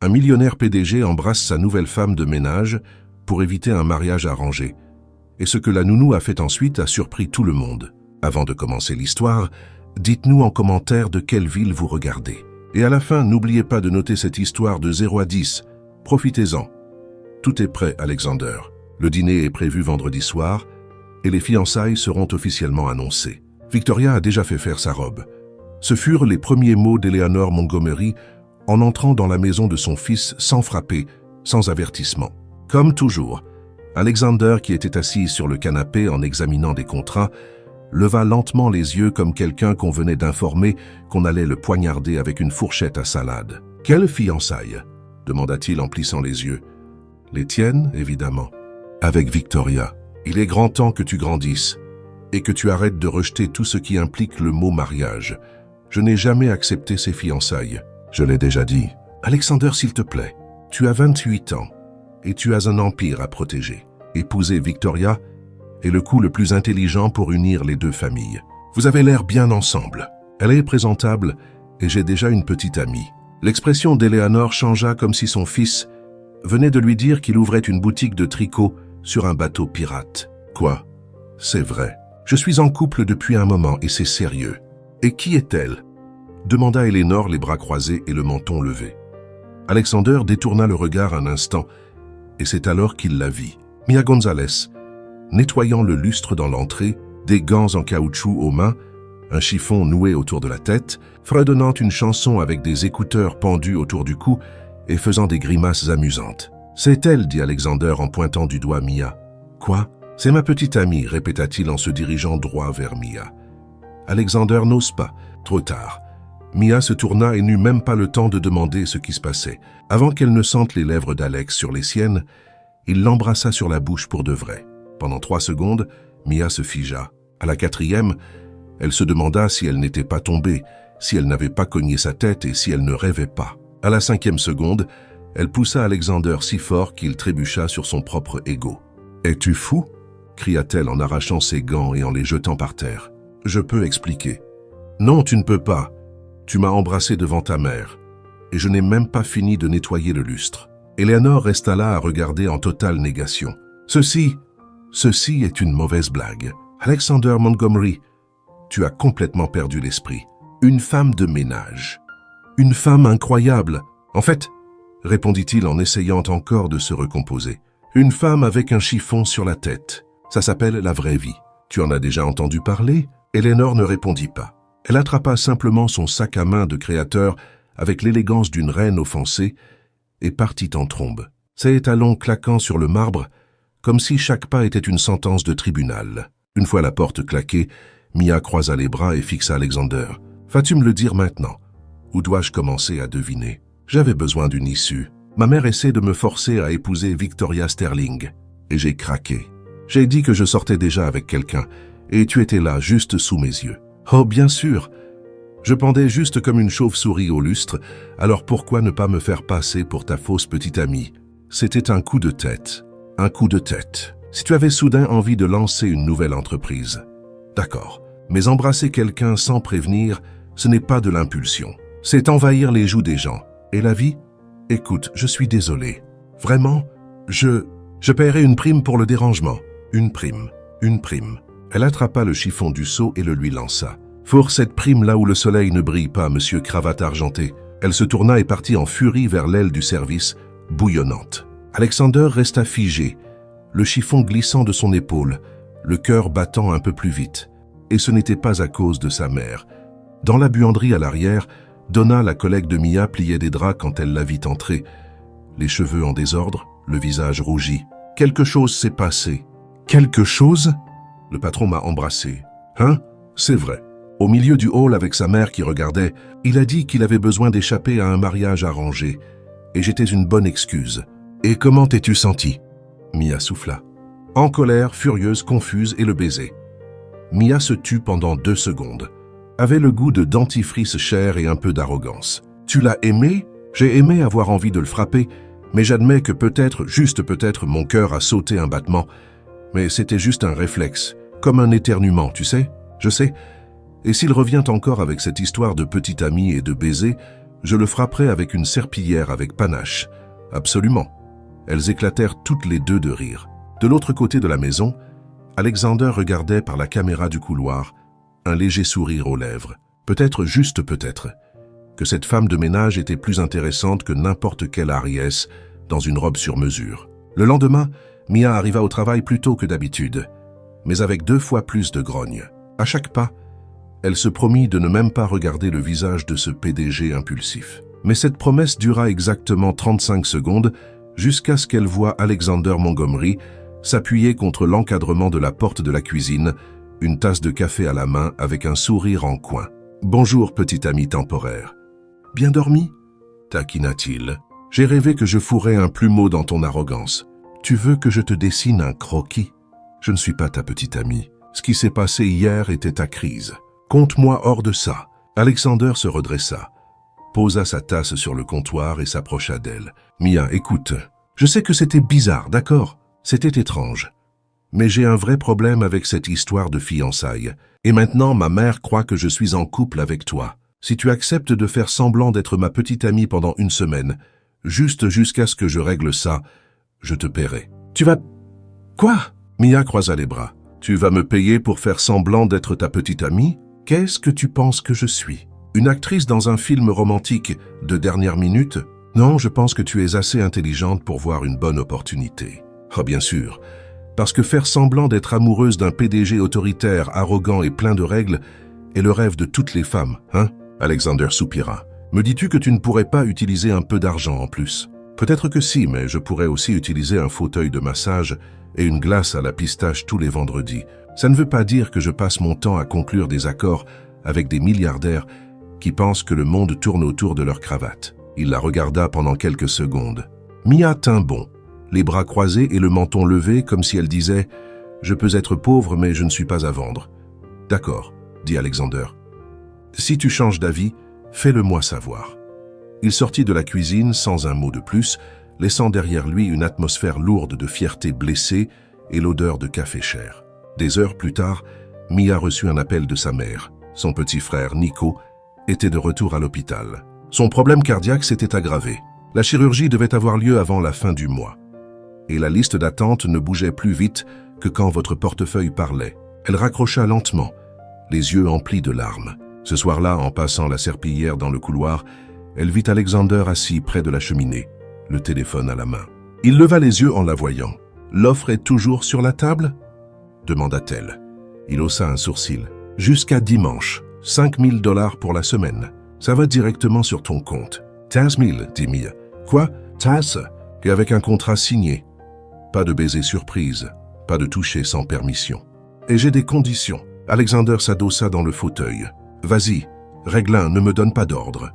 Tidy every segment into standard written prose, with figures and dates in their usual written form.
Un millionnaire PDG embrasse sa nouvelle femme de ménage pour éviter un mariage arrangé. Et ce que la nounou a fait ensuite a surpris tout le monde. Avant de commencer l'histoire, dites-nous en commentaire de quelle ville vous regardez. Et à la fin, n'oubliez pas de noter cette histoire de 0 à 10. Profitez-en. Tout est prêt, Alexander. Le dîner est prévu vendredi soir et les fiançailles seront officiellement annoncées. Victoria a déjà fait faire sa robe. Ce furent les premiers mots d'Eleanor Montgomery en entrant dans la maison de son fils sans frapper, sans avertissement. Comme toujours, Alexander, qui était assis sur le canapé en examinant des contrats, leva lentement les yeux comme quelqu'un qu'on venait d'informer qu'on allait le poignarder avec une fourchette à salade. « Quelle fiançailles ?» demanda-t-il en plissant les yeux. « Les tiennes, évidemment. Avec Victoria. Il est grand temps que tu grandisses et que tu arrêtes de rejeter tout ce qui implique le mot mariage. Je n'ai jamais accepté ces fiançailles. Je l'ai déjà dit. Alexander, s'il te plaît, tu as 28 ans et tu as un empire à protéger. Épouser Victoria est le coup le plus intelligent pour unir les deux familles. Vous avez l'air bien ensemble. Elle est présentable et j'ai déjà une petite amie. » L'expression d'Eleanor changea comme si son fils venait de lui dire qu'il ouvrait une boutique de tricot sur un bateau pirate. « Quoi? C'est vrai. Je suis en couple depuis un moment et c'est sérieux. »« Et qui est-elle » demanda Eleanor, les bras croisés et le menton levé. Alexander détourna le regard un instant et c'est alors qu'il la vit. Mia Gonzalez, nettoyant le lustre dans l'entrée, des gants en caoutchouc aux mains, un chiffon noué autour de la tête, fredonnant une chanson avec des écouteurs pendus autour du cou et faisant des grimaces amusantes. « C'est elle, dit Alexander en pointant du doigt Mia. « Quoi? C'est ma petite amie, répéta-t-il en se dirigeant droit vers Mia. Alexander n'ose pas. Trop tard. Mia se tourna et n'eut même pas le temps de demander ce qui se passait. Avant qu'elle ne sente les lèvres d'Alex sur les siennes, il l'embrassa sur la bouche pour de vrai. Pendant 3 secondes, Mia se figea. À la 4e, elle se demanda si elle n'était pas tombée, si elle n'avait pas cogné sa tête et si elle ne rêvait pas. À la 5e seconde, elle poussa Alexander si fort qu'il trébucha sur son propre ego. « Es-tu fou ?» cria-t-elle en arrachant ses gants et en les jetant par terre. « Je peux expliquer. »« Non, tu ne peux pas. Tu m'as embrassé devant ta mère. Et je n'ai même pas fini de nettoyer le lustre. » Eleanor resta là à regarder en totale négation. « Ceci est une mauvaise blague. Alexander Montgomery, tu as complètement perdu l'esprit. Une femme de ménage. Une femme incroyable. En fait, répondit-il en essayant encore de se recomposer. Une femme avec un chiffon sur la tête. Ça s'appelle la vraie vie. Tu en as déjà entendu parler? » Eleanor ne répondit pas. Elle attrapa simplement son sac à main de créateur avec l'élégance d'une reine offensée et partit en trombe. Ses talons claquant sur le marbre, comme si chaque pas était une sentence de tribunal. Une fois la porte claquée, Mia croisa les bras et fixa Alexander. « Vas-tu me le dire maintenant? Ou dois-je commencer à deviner? J'avais besoin d'une issue. Ma mère essaie de me forcer à épouser Victoria Sterling. Et j'ai craqué. J'ai dit que je sortais déjà avec quelqu'un, et tu étais là, juste sous mes yeux. Oh, bien sûr. Je pendais juste comme une chauve-souris au lustre, alors pourquoi ne pas me faire passer pour ta fausse petite amie? C'était un coup de tête. Un coup de tête. Si tu avais soudain envie de lancer une nouvelle entreprise. D'accord. Mais embrasser quelqu'un sans prévenir, ce n'est pas de l'impulsion. C'est envahir les joues des gens. Et la vie? Écoute, je suis désolé. Vraiment? Je paierai une prime pour le dérangement. Une prime. Elle attrapa le chiffon du seau et le lui lança. Fourre cette prime là où le soleil ne brille pas, monsieur Cravate Argentée. Elle se tourna et partit en furie vers l'aile du service, bouillonnante. Alexander resta figé, le chiffon glissant de son épaule, le cœur battant un peu plus vite. Et ce n'était pas à cause de sa mère. Dans la buanderie à l'arrière, Donna, la collègue de Mia, pliait des draps quand elle la vit entrer. Les cheveux en désordre, le visage rougi. Quelque chose s'est passé. Quelque chose? Le patron m'a embrassé. Hein? C'est vrai. Au milieu du hall avec sa mère qui regardait, il a dit qu'il avait besoin d'échapper à un mariage arrangé. Et j'étais une bonne excuse. Et comment t'es-tu senti? Mia souffla. En colère, furieuse, confuse et le baiser. Mia se tut pendant 2 secondes. Avait le goût de dentifrice cher et un peu d'arrogance. Tu l'as aimé? J'ai aimé avoir envie de le frapper, mais j'admets que peut-être, juste peut-être, mon cœur a sauté un battement. Mais c'était juste un réflexe, comme un éternuement, tu sais? Je sais. Et s'il revient encore avec cette histoire de petite amie et de baiser, Je le frapperai avec une serpillière avec panache. Absolument. Elles éclatèrent toutes les deux de rire. De l'autre côté de la maison, Alexander regardait par la caméra du couloir, un léger sourire aux lèvres. Peut-être, juste peut-être, que cette femme de ménage était plus intéressante que n'importe quelle Ariès dans une robe sur mesure. Le lendemain, Mia arriva au travail plus tôt que d'habitude, mais avec 2 fois plus de grogne. À chaque pas, elle se promit de ne même pas regarder le visage de ce PDG impulsif. Mais cette promesse dura exactement 35 secondes jusqu'à ce qu'elle voie Alexander Montgomery s'appuyer contre l'encadrement de la porte de la cuisine, une tasse de café à la main avec un sourire en coin. « Bonjour, petit ami temporaire. Bien dormi ?» taquina-t-il. « J'ai rêvé que je fourrais un plumeau dans ton arrogance. Tu veux que je te dessine un croquis? Je ne suis pas ta petite amie. Ce qui s'est passé hier était ta crise. Compte-moi hors de ça. » Alexander se redressa, posa sa tasse sur le comptoir et s'approcha d'elle. « Mia, écoute, je sais que c'était bizarre, d'accord? C'était étrange. Mais j'ai un vrai problème avec cette histoire de fiançailles. Et maintenant, ma mère croit que je suis en couple avec toi. Si tu acceptes de faire semblant d'être ma petite amie pendant 1 semaine, juste jusqu'à ce que je règle ça, je te paierai. »« Tu vas... Quoi ?» Mia croisa les bras. « Tu vas me payer pour faire semblant d'être ta petite amie? Qu'est-ce que tu penses que je suis? Une actrice dans un film romantique de dernière minute? Non, je pense que tu es assez intelligente pour voir une bonne opportunité. Oh, bien sûr. Parce que faire semblant d'être amoureuse d'un PDG autoritaire, arrogant et plein de règles est le rêve de toutes les femmes, hein? Alexander soupira. Me dis-tu que tu ne pourrais pas utiliser un peu d'argent en plus? Peut-être que si, mais je pourrais aussi utiliser un fauteuil de massage et une glace à la pistache tous les vendredis. Ça ne veut pas dire que je passe mon temps à conclure des accords avec des milliardaires qui pensent que le monde tourne autour de leur cravate. Il la regarda pendant quelques secondes. Mia tint bon, les bras croisés et le menton levé comme si elle disait « Je peux être pauvre, mais je ne suis pas à vendre. »« D'accord, » dit Alexander. « Si tu changes d'avis, fais-le-moi savoir. » Il sortit de la cuisine sans un mot de plus, laissant derrière lui une atmosphère lourde de fierté blessée et l'odeur de café cher. Des heures plus tard, Mia reçut un appel de sa mère. Son petit frère, Nico, était de retour à l'hôpital. Son problème cardiaque s'était aggravé. La chirurgie devait avoir lieu avant la fin du mois. Et la liste d'attente ne bougeait plus vite que quand votre portefeuille parlait. Elle raccrocha lentement, les yeux emplis de larmes. Ce soir-là, en passant la serpillière dans le couloir, elle vit Alexander assis près de la cheminée, le téléphone à la main. Il leva les yeux en la voyant. « L'offre est toujours sur la table ?» demanda-t-elle. Il haussa un sourcil. « Jusqu'à dimanche, 5 000 $ pour la semaine. Ça va directement sur ton compte. »« 15 000, dit Mia. »« Quoi? Tasse ?» Et avec un contrat signé. Pas de baiser surprise, pas de toucher sans permission. Et j'ai des conditions. Alexander s'adossa dans le fauteuil. « Vas-y, Règle 1, ne me donne pas d'ordre.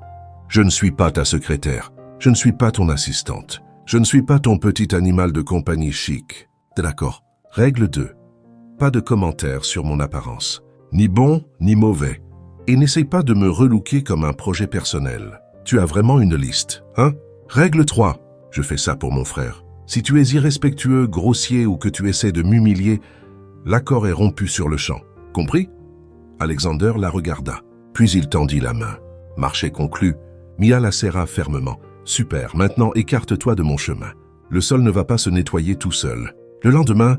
Je ne suis pas ta secrétaire. Je ne suis pas ton assistante. Je ne suis pas ton petit animal de compagnie chic. T'es d'accord? Règle 2. Pas de commentaires sur mon apparence. Ni bon, ni mauvais. Et n'essaye pas de me relooker comme un projet personnel. Tu as vraiment une liste, hein? Règle 3. Je fais ça pour mon frère. Si tu es irrespectueux, grossier ou que tu essaies de m'humilier, l'accord est rompu sur le champ. Compris? Alexander la regarda. Puis il tendit la main. Marché conclu. Mia la serra fermement. Super, maintenant écarte-toi de mon chemin. Le sol ne va pas se nettoyer tout seul. Le lendemain,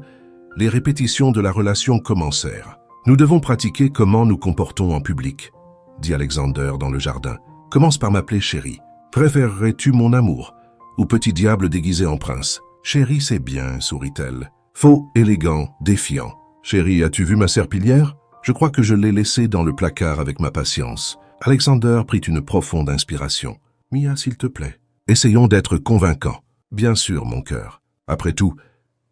les répétitions de la relation commencèrent. Nous devons pratiquer comment nous comportons en public, dit Alexander dans le jardin. Commence par m'appeler chérie. Préférerais-tu mon amour ou petit diable déguisé en prince? Chérie, c'est bien, sourit-elle. Faux, élégant, défiant. Chérie, as-tu vu ma serpillière? Je crois que je l'ai laissée dans le placard avec ma patience. Alexander prit une profonde inspiration. Mia, s'il te plaît. Essayons d'être convaincants. Bien sûr, mon cœur. Après tout,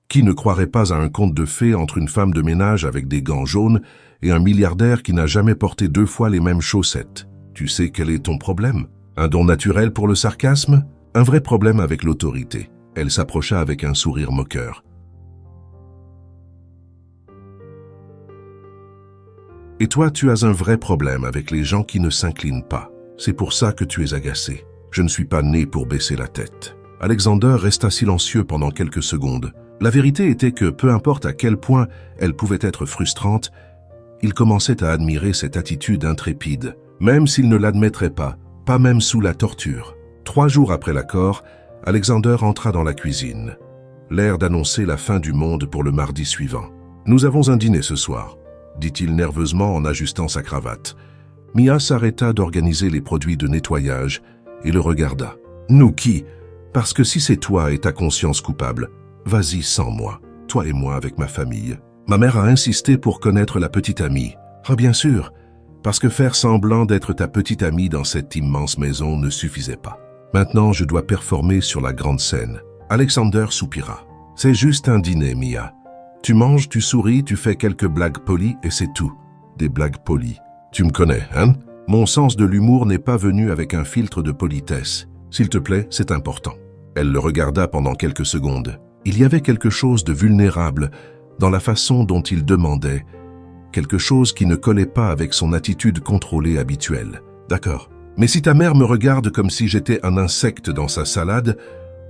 qui ne croirait pas à un conte de fées entre une femme de ménage avec des gants jaunes et un milliardaire qui n'a jamais porté 2 fois les mêmes chaussettes? Tu sais quel est ton problème? Un don naturel pour le sarcasme? Un vrai problème avec l'autorité. Elle s'approcha avec un sourire moqueur. Et toi, tu as un vrai problème avec les gens qui ne s'inclinent pas. C'est pour ça que tu es agacé. Je ne suis pas né pour baisser la tête. Alexander resta silencieux pendant quelques secondes. La vérité était que, peu importe à quel point elle pouvait être frustrante, il commençait à admirer cette attitude intrépide. Même s'il ne l'admettrait pas, pas même sous la torture. 3 jours après l'accord, Alexander entra dans la cuisine, l'air d'annoncer la fin du monde pour le mardi suivant. « Nous avons un dîner ce soir », dit-il nerveusement en ajustant sa cravate. Mia s'arrêta d'organiser les produits de nettoyage et le regarda. « Nous qui? Parce que si c'est toi et ta conscience coupable, vas-y sans moi, toi et moi avec ma famille. » Ma mère a insisté pour connaître la petite amie. « Ah bien sûr, parce que faire semblant d'être ta petite amie dans cette immense maison ne suffisait pas. Maintenant, je dois performer sur la grande scène. » Alexander soupira. « C'est juste un dîner, Mia. Tu manges, tu souris, tu fais quelques blagues polies et c'est tout. Des blagues polies. Tu me connais, hein? Mon sens de l'humour n'est pas venu avec un filtre de politesse. S'il te plaît, c'est important. » Elle le regarda pendant quelques secondes. Il y avait quelque chose de vulnérable dans la façon dont il demandait, quelque chose qui ne collait pas avec son attitude contrôlée habituelle. « D'accord. Mais si ta mère me regarde comme si j'étais un insecte dans sa salade,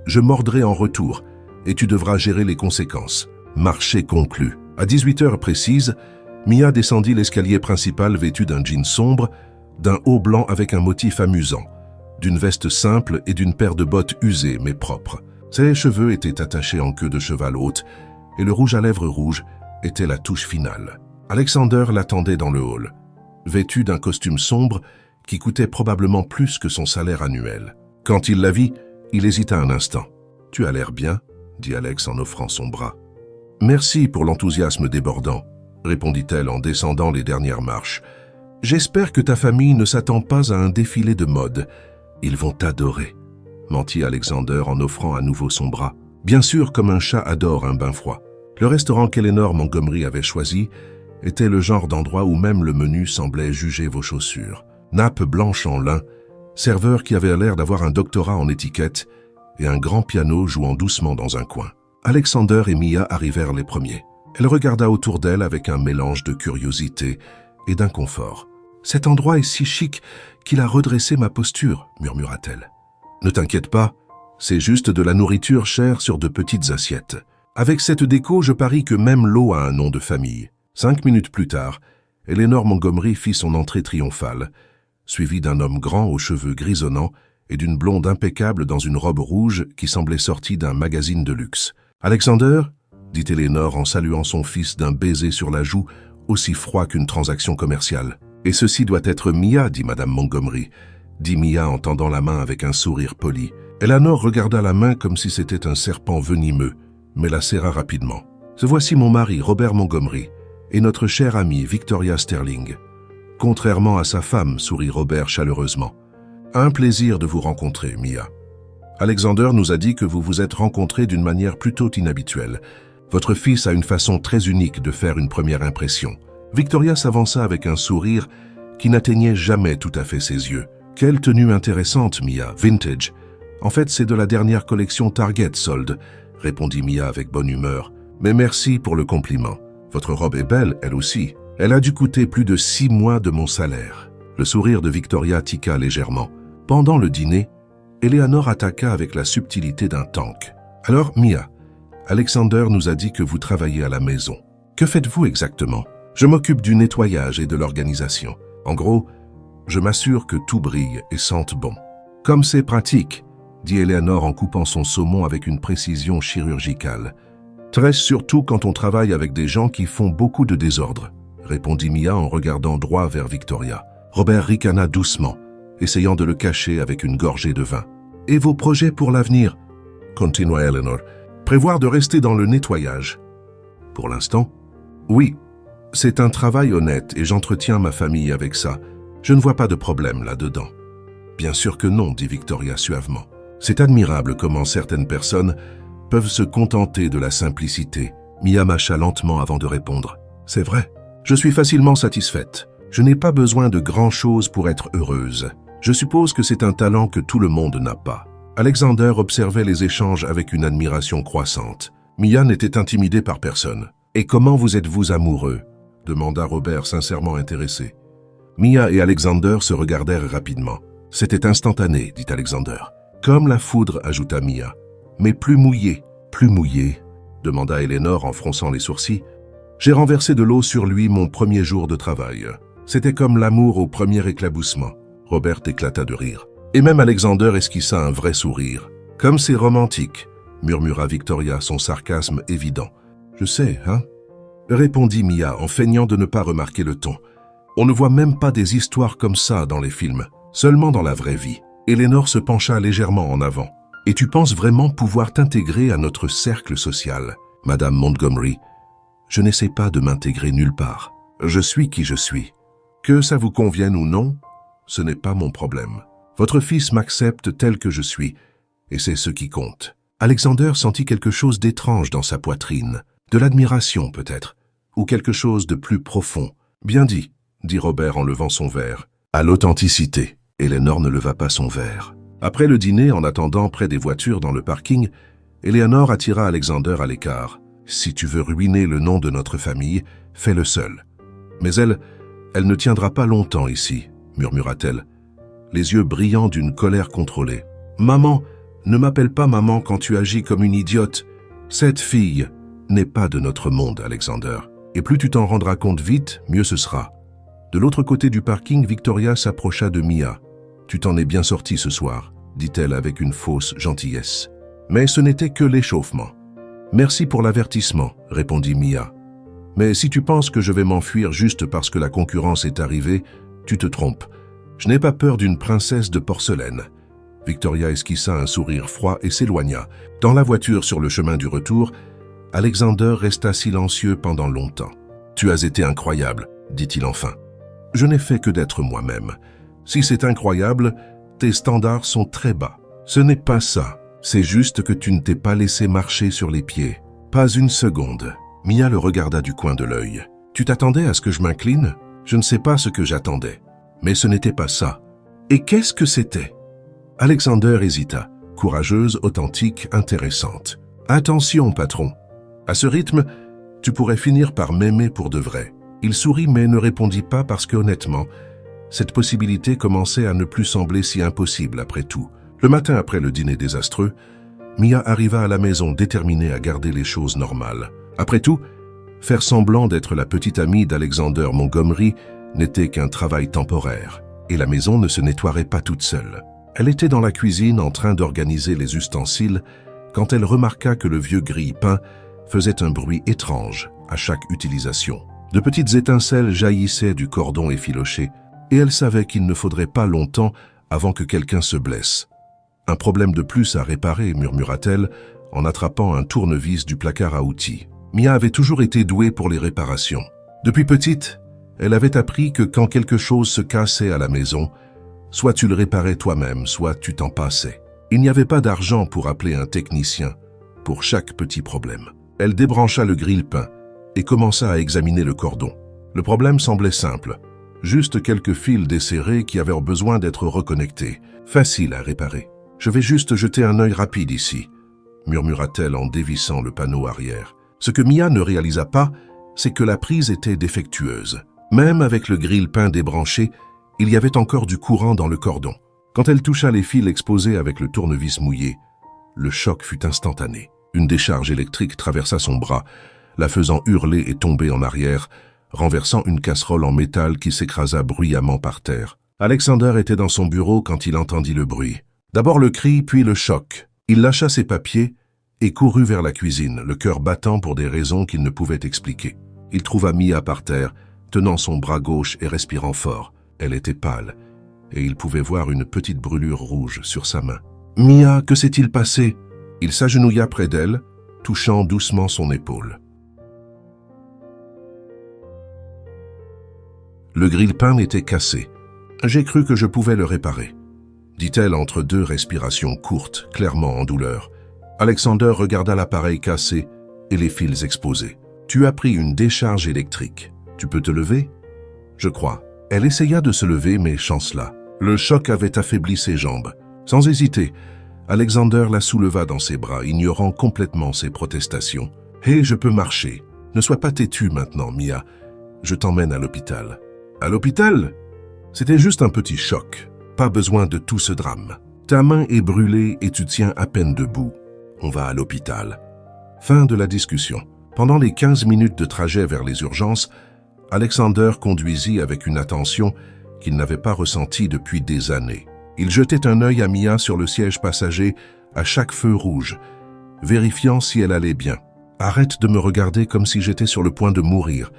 je mordrai en retour et tu devras gérer les conséquences. » Marché conclu. À 18 heures précises, Mia descendit l'escalier principal vêtue d'un jean sombre, d'un haut blanc avec un motif amusant, d'une veste simple et d'une paire de bottes usées mais propres. Ses cheveux étaient attachés en queue de cheval haute et le rouge à lèvres rouge était la touche finale. Alexander l'attendait dans le hall, vêtu d'un costume sombre qui coûtait probablement plus que son salaire annuel. Quand il la vit, il hésita un instant. « Tu as l'air bien » dit Alex en offrant son bras. « Merci pour l'enthousiasme débordant » répondit-elle en descendant les dernières marches. « J'espère que ta famille ne s'attend pas à un défilé de mode. Ils vont t'adorer » mentit Alexander en offrant à nouveau son bras. Bien sûr, comme un chat adore un bain froid. Le restaurant qu'Eleanor Montgomery avait choisi était le genre d'endroit où même le menu semblait juger vos chaussures. Nappe blanche en lin, serveur qui avait l'air d'avoir un doctorat en étiquette et un grand piano jouant doucement dans un coin. Alexander et Mia arrivèrent les premiers. Elle regarda autour d'elle avec un mélange de curiosité et d'inconfort. « Cet endroit est si chic qu'il a redressé ma posture » murmura-t-elle. « Ne t'inquiète pas, c'est juste de la nourriture chère sur de petites assiettes. Avec cette déco, je parie que même l'eau a un nom de famille. » 5 minutes plus tard, Eleanor Montgomery fit son entrée triomphale, suivie d'un homme grand aux cheveux grisonnants et d'une blonde impeccable dans une robe rouge qui semblait sortie d'un magazine de luxe. « Alexander ?» dit Eleanor en saluant son fils d'un baiser sur la joue, aussi froid qu'une transaction commerciale. « Et ceci doit être Mia, dit Madame Montgomery, dit Mia en tendant la main avec un sourire poli. Eleanor regarda la main comme si c'était un serpent venimeux, mais la serra rapidement. « Ce voici mon mari, Robert Montgomery, et notre chère amie, Victoria Sterling. » Contrairement à sa femme, sourit Robert chaleureusement. « Un plaisir de vous rencontrer, Mia. Alexander nous a dit que vous vous êtes rencontrés d'une manière plutôt inhabituelle. Votre fils a une façon très unique de faire une première impression. » Victoria s'avança avec un sourire qui n'atteignait jamais tout à fait ses yeux. « Quelle tenue intéressante, Mia, vintage. En fait, c'est de la dernière collection Target solde, » répondit Mia avec bonne humeur. « Mais merci pour le compliment. Votre robe est belle, elle aussi. Elle a dû coûter plus de 6 mois de mon salaire. » Le sourire de Victoria tiqua légèrement. Pendant le dîner, Eleanor attaqua avec la subtilité d'un tank. « Alors, Mia, Alexander nous a dit que vous travaillez à la maison. Que faites-vous exactement ? » « Je m'occupe du nettoyage et de l'organisation. En gros, je m'assure que tout brille et sente bon. »« Comme c'est pratique, » dit Eleanor en coupant son saumon avec une précision chirurgicale. « Très surtout quand on travaille avec des gens qui font beaucoup de désordre, » répondit Mia en regardant droit vers Victoria. Robert ricana doucement, essayant de le cacher avec une gorgée de vin. « Et vos projets pour l'avenir » continua Eleanor. « Prévoir de rester dans le nettoyage. »« Pour l'instant, oui. C'est un travail honnête et j'entretiens ma famille avec ça. Je ne vois pas de problème là-dedans. » « Bien sûr que non, dit Victoria suavement. C'est admirable comment certaines personnes peuvent se contenter de la simplicité. Mia mâcha lentement avant de répondre. « C'est vrai. Je suis facilement satisfaite. Je n'ai pas besoin de grand-chose pour être heureuse. Je suppose que c'est un talent que tout le monde n'a pas. » Alexander observait les échanges avec une admiration croissante. Mia n'était intimidée par personne. « Et comment vous êtes-vous amoureux ?» demanda Robert sincèrement intéressé. Mia et Alexander se regardèrent rapidement. « C'était instantané, dit Alexander. »« Comme la foudre, ajouta Mia. »« Mais plus mouillé. »« Plus mouillé ?» demanda Eleanor en fronçant les sourcils. « J'ai renversé de l'eau sur lui mon premier jour de travail. C'était comme l'amour au premier éclaboussement. » Robert éclata de rire. Et même Alexander esquissa un vrai sourire. « Comme c'est romantique !» murmura Victoria, son sarcasme évident. « Je sais, hein ?» répondit Mia en feignant de ne pas remarquer le ton. « On ne voit même pas des histoires comme ça dans les films, seulement dans la vraie vie. » Eleanor se pencha légèrement en avant. « Et tu penses vraiment pouvoir t'intégrer à notre cercle social, Madame Montgomery? Je n'essaie pas de m'intégrer nulle part. Je suis qui je suis. Que ça vous convienne ou non, ce n'est pas mon problème. Votre fils m'accepte tel que je suis, et c'est ce qui compte. » Alexander sentit quelque chose d'étrange dans sa poitrine, de l'admiration peut-être, ou quelque chose de plus profond. « Bien dit, » dit Robert en levant son verre. « À l'authenticité. » Eleanor ne leva pas son verre. Après le dîner, en attendant près des voitures dans le parking, Eleanor attira Alexander à l'écart. « Si tu veux ruiner le nom de notre famille, fais-le seul. » « Mais elle ne tiendra pas longtemps ici, » murmura-t-elle, les yeux brillants d'une colère contrôlée. « Maman, ne m'appelle pas maman quand tu agis comme une idiote. Cette fille n'est pas de notre monde, Alexander. Et plus tu t'en rendras compte vite, mieux ce sera. » De l'autre côté du parking, Victoria s'approcha de Mia. « Tu t'en es bien sorti ce soir, » dit-elle avec une fausse gentillesse. Mais ce n'était que l'échauffement. « Merci pour l'avertissement, » répondit Mia. « Mais si tu penses que je vais m'enfuir juste parce que la concurrence est arrivée, tu te trompes. Je n'ai pas peur d'une princesse de porcelaine. » Victoria esquissa un sourire froid et s'éloigna. Dans la voiture sur le chemin du retour, Alexander resta silencieux pendant longtemps. « Tu as été incroyable, » dit-il enfin. « Je n'ai fait que d'être moi-même. Si c'est incroyable, tes standards sont très bas. Ce n'est pas ça. C'est juste que tu ne t'es pas laissé marcher sur les pieds. Pas une seconde. » Mia le regarda du coin de l'œil. « Tu t'attendais à ce que je m'incline? Je ne sais pas ce que j'attendais. Mais ce n'était pas ça. Et qu'est-ce que c'était ?» Alexander hésita. Courageuse, authentique, intéressante. « Attention, patron. À ce rythme, tu pourrais finir par m'aimer pour de vrai. » Il sourit mais ne répondit pas parce que, honnêtement, cette possibilité commençait à ne plus sembler si impossible après tout. Le matin après le dîner désastreux, Mia arriva à la maison déterminée à garder les choses normales. Après tout, faire semblant d'être la petite amie d'Alexander Montgomery n'était qu'un travail temporaire, et la maison ne se nettoierait pas toute seule. Elle était dans la cuisine en train d'organiser les ustensiles quand elle remarqua que le vieux grille-pain faisait un bruit étrange à chaque utilisation. De petites étincelles jaillissaient du cordon effiloché, et elle savait qu'il ne faudrait pas longtemps avant que quelqu'un se blesse. « Un problème de plus à réparer », murmura-t-elle en attrapant un tournevis du placard à outils. Mia avait toujours été douée pour les réparations. Depuis petite, elle avait appris que quand quelque chose se cassait à la maison, soit tu le réparais toi-même, soit tu t'en passais. Il n'y avait pas d'argent pour appeler un technicien pour chaque petit problème. Elle débrancha le grille-pain et commença à examiner le cordon. Le problème semblait simple, juste quelques fils desserrés qui avaient besoin d'être reconnectés. Facile à réparer. « Je vais juste jeter un œil rapide ici », murmura-t-elle en dévissant le panneau arrière. Ce que Mia ne réalisa pas, c'est que la prise était défectueuse. Même avec le grille-pain débranché, il y avait encore du courant dans le cordon. Quand elle toucha les fils exposés avec le tournevis mouillé, le choc fut instantané. Une décharge électrique traversa son bras, la faisant hurler et tomber en arrière, renversant une casserole en métal qui s'écrasa bruyamment par terre. Alexander était dans son bureau quand il entendit le bruit. D'abord le cri, puis le choc. Il lâcha ses papiers et courut vers la cuisine, le cœur battant pour des raisons qu'il ne pouvait expliquer. Il trouva Mia par terre, tenant son bras gauche et respirant fort. Elle était pâle, et il pouvait voir une petite brûlure rouge sur sa main. « Mia, que s'est-il passé ?» Il s'agenouilla près d'elle, touchant doucement son épaule. Le grille-pain était cassé. « J'ai cru que je pouvais le réparer », dit-elle entre deux respirations courtes, clairement en douleur. Alexander regarda l'appareil cassé et les fils exposés. « Tu as pris une décharge électrique. Tu peux te lever ?» « Je crois. » Elle essaya de se lever, mais chancela. Le choc avait affaibli ses jambes. Sans hésiter, Alexander la souleva dans ses bras, ignorant complètement ses protestations. « Hé, je peux marcher. Ne sois pas têtue maintenant, Mia. Je t'emmène à l'hôpital. »« À l'hôpital ?» C'était juste un petit choc. Pas besoin de tout ce drame. Ta main est brûlée et tu tiens à peine debout. On va à l'hôpital. Fin de la discussion. Pendant les 15 minutes de trajet vers les urgences, Alexander conduisit avec une attention qu'il n'avait pas ressentie depuis des années. Il jetait un œil à Mia sur le siège passager à chaque feu rouge, vérifiant si elle allait bien. « Arrête de me regarder comme si j'étais sur le point de mourir »,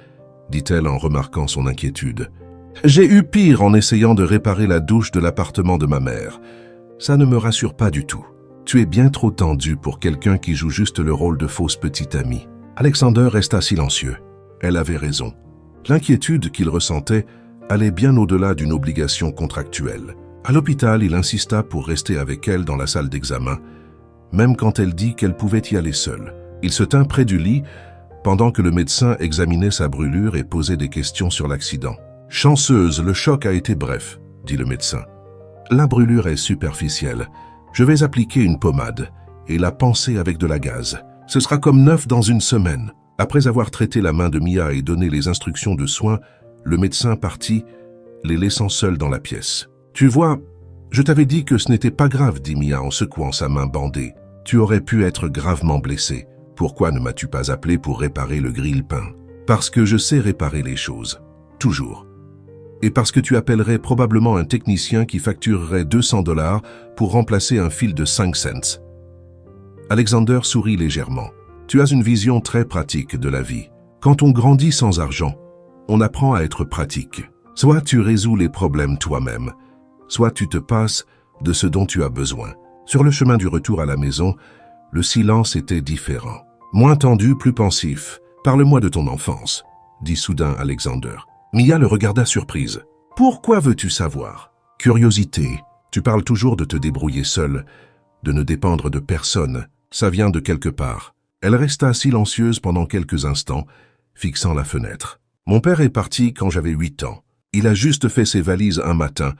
dit-elle en remarquant son inquiétude. « J'ai eu pire en essayant de réparer la douche de l'appartement de ma mère. Ça ne me rassure pas du tout. Tu es bien trop tendu pour quelqu'un qui joue juste le rôle de fausse petite amie. » Alexander resta silencieux. Elle avait raison. L'inquiétude qu'il ressentait allait bien au-delà d'une obligation contractuelle. À l'hôpital, il insista pour rester avec elle dans la salle d'examen, même quand elle dit qu'elle pouvait y aller seule. Il se tint près du lit pendant que le médecin examinait sa brûlure et posait des questions sur l'accident. « Chanceuse, le choc a été bref, » dit le médecin. « La brûlure est superficielle. Je vais appliquer une pommade et la panser avec de la gaze. Ce sera comme neuf dans une semaine. » Après avoir traité la main de Mia et donné les instructions de soins, le médecin partit, les laissant seuls dans la pièce. « Tu vois, je t'avais dit que ce n'était pas grave, » dit Mia en secouant sa main bandée. « Tu aurais pu être gravement blessé. Pourquoi ne m'as-tu pas appelé pour réparer le grille-pain? Parce que je sais réparer les choses. Toujours. Et parce que tu appellerais probablement un technicien qui facturerait 200 $ pour remplacer un fil de 5 cents. » Alexander sourit légèrement. « Tu as une vision très pratique de la vie. Quand on grandit sans argent, on apprend à être pratique. Soit tu résous les problèmes toi-même, soit tu te passes de ce dont tu as besoin. » Sur le chemin du retour à la maison, le silence était différent. Moins tendu, plus pensif. « Parle-moi de ton enfance, » dit soudain Alexander. Mia le regarda surprise. « Pourquoi veux-tu savoir ?»« Curiosité. Tu parles toujours de te débrouiller seule, de ne dépendre de personne. Ça vient de quelque part. » Elle resta silencieuse pendant quelques instants, fixant la fenêtre. « Mon père est parti quand j'avais 8 ans. Il a juste fait ses valises un matin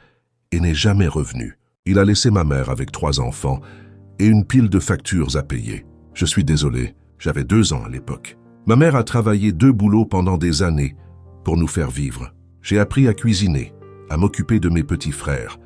et n'est jamais revenu. Il a laissé ma mère avec 3 enfants et une pile de factures à payer. Je suis désolé, j'avais 2 ans à l'époque. Ma mère a travaillé 2 boulots pendant des années pour nous faire vivre. J'ai appris à cuisiner, à m'occuper de mes petits frères,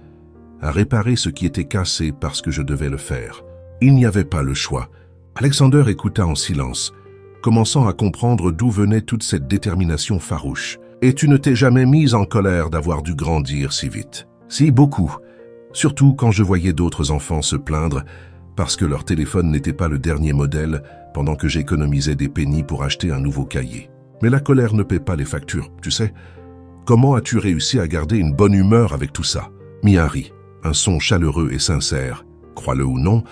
à réparer ce qui était cassé parce que je devais le faire. Il n'y avait pas le choix. » Alexander écouta en silence, commençant à comprendre d'où venait toute cette détermination farouche. « Et tu ne t'es jamais mise en colère d'avoir dû grandir si vite? »« Si, beaucoup. Surtout quand je voyais d'autres enfants se plaindre parce que leur téléphone n'était pas le dernier modèle pendant que j'économisais des pennies pour acheter un nouveau cahier. Mais la colère ne paie pas les factures, tu sais. Comment as-tu réussi à garder une bonne humeur avec tout ça ?» Mia rit, un son chaleureux et sincère. Crois-le ou non,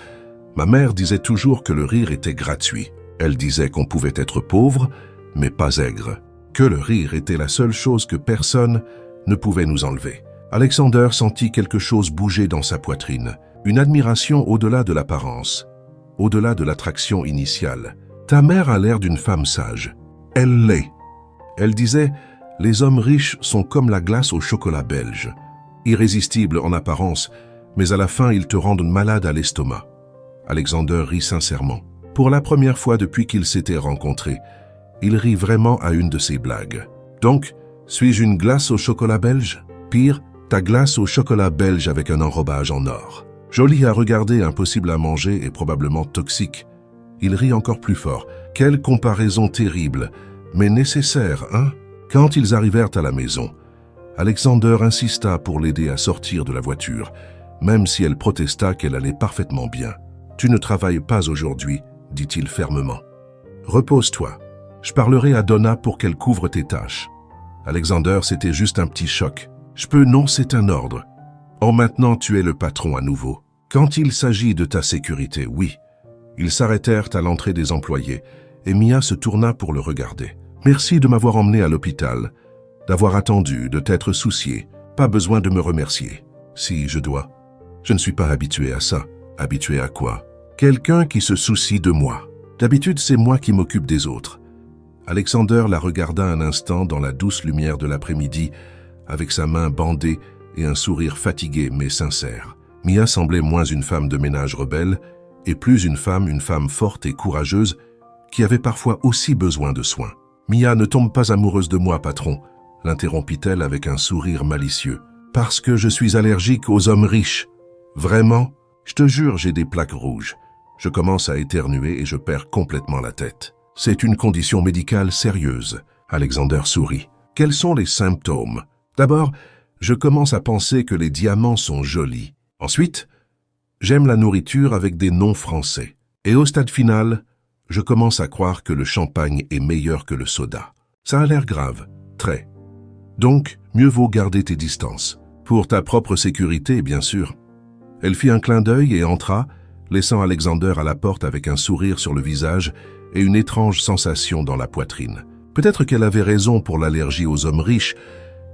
ma mère disait toujours que le rire était gratuit. Elle disait qu'on pouvait être pauvre, mais pas aigre. Que le rire était la seule chose que personne ne pouvait nous enlever. Alexander sentit quelque chose bouger dans sa poitrine. Une admiration au-delà de l'apparence, au-delà de l'attraction initiale. « Ta mère a l'air d'une femme sage. » Elle l'est. Elle disait « Les hommes riches sont comme la glace au chocolat belge. Irrésistibles en apparence, mais à la fin ils te rendent malade à l'estomac. » Alexander rit sincèrement. Pour la première fois depuis qu'ils s'étaient rencontrés, il rit vraiment à une de ses blagues. « Donc, suis-je une glace au chocolat belge? Pire, ta glace au chocolat belge avec un enrobage en or. Jolie à regarder, impossible à manger et probablement toxique. » Il rit encore plus fort. « Quelle comparaison terrible, mais nécessaire, hein ?» Quand ils arrivèrent à la maison, Alexander insista pour l'aider à sortir de la voiture, même si elle protesta qu'elle allait parfaitement bien. « Tu ne travailles pas aujourd'hui, » dit-il fermement. « Repose-toi. Je parlerai à Donna pour qu'elle couvre tes tâches. » Alexander, c'était juste un petit choc. « Je peux, non, c'est un ordre. Or maintenant, tu es le patron à nouveau. Quand il s'agit de ta sécurité, oui. » Ils s'arrêtèrent à l'entrée des employés, et Mia se tourna pour le regarder. « Merci de m'avoir emmené à l'hôpital, d'avoir attendu, de t'être soucié. Pas besoin de me remercier. Si, je dois. Je ne suis pas habitué à ça. » Habitué à quoi? Quelqu'un qui se soucie de moi. D'habitude, c'est moi qui m'occupe des autres. Alexander la regarda un instant dans la douce lumière de l'après-midi, avec sa main bandée et un sourire fatigué mais sincère. Mia semblait moins une femme de ménage rebelle et plus une femme forte et courageuse qui avait parfois aussi besoin de soins. « Mia, ne tombe pas amoureuse de moi, patron », l'interrompit-elle avec un sourire malicieux. « Parce que je suis allergique aux hommes riches. Vraiment? Je te jure, j'ai des plaques rouges. Je commence à éternuer et je perds complètement la tête. C'est une condition médicale sérieuse. » Alexander sourit. « Quels sont les symptômes? D'abord, Je commence à penser que les diamants sont jolis. Ensuite, j'aime la nourriture avec des noms français. Et au stade final, je commence à croire que le champagne est meilleur que le soda. Ça a l'air grave, très. Donc, mieux vaut garder tes distances. Pour ta propre sécurité, bien sûr. Elle fit un clin d'œil et entra, laissant Alexander à la porte avec un sourire sur le visage et une étrange sensation dans la poitrine. Peut-être qu'elle avait raison pour l'allergie aux hommes riches,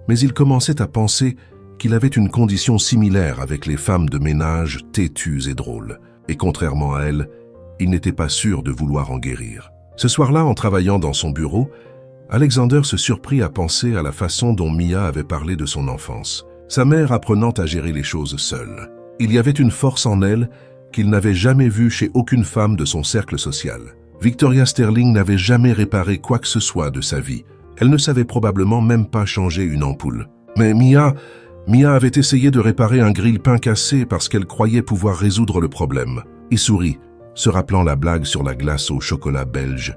mais il commençait à penser qu'il avait une condition similaire avec les femmes de ménage têtues et drôles. Et contrairement à elle, il n'était pas sûr de vouloir en guérir. Ce soir-là, en travaillant dans son bureau, Alexander se surprit à penser à la façon dont Mia avait parlé de son enfance. Sa mère apprenant à gérer les choses seule. Il y avait une force en elle qu'il n'avait jamais vue chez aucune femme de son cercle social. Victoria Sterling n'avait jamais réparé quoi que ce soit de sa vie. Elle ne savait probablement même pas changer une ampoule. Mais Mia avait essayé de réparer un grille-pain cassé parce qu'elle croyait pouvoir résoudre le problème. Il sourit, se rappelant la blague sur la glace au chocolat belge.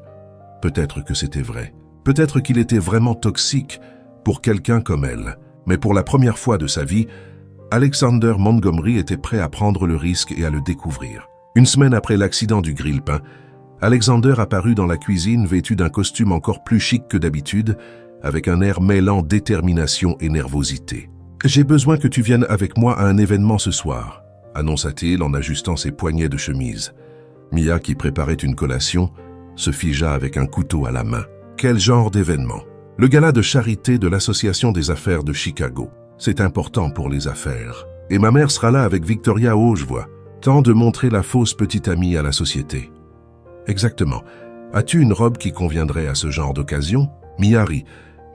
Peut-être que c'était vrai. Peut-être qu'il était vraiment toxique pour quelqu'un comme elle. Mais pour la première fois de sa vie, Alexander Montgomery était prêt à prendre le risque et à le découvrir. Une semaine après l'accident du grille-pain, Alexander apparut dans la cuisine vêtu d'un costume encore plus chic que d'habitude, avec un air mêlant détermination et nervosité. « J'ai besoin que tu viennes avec moi à un événement ce soir », annonça-t-il en ajustant ses poignets de chemise. Mia, qui préparait une collation, se figea avec un couteau à la main. Quel genre d'événement? Le gala de charité de l'Association des affaires de Chicago. C'est important pour les affaires. Et ma mère sera là avec Victoria Augevoix. Tant de montrer la fausse petite amie à la société. Exactement. As-tu une robe qui conviendrait à ce genre d'occasion? Mia rit,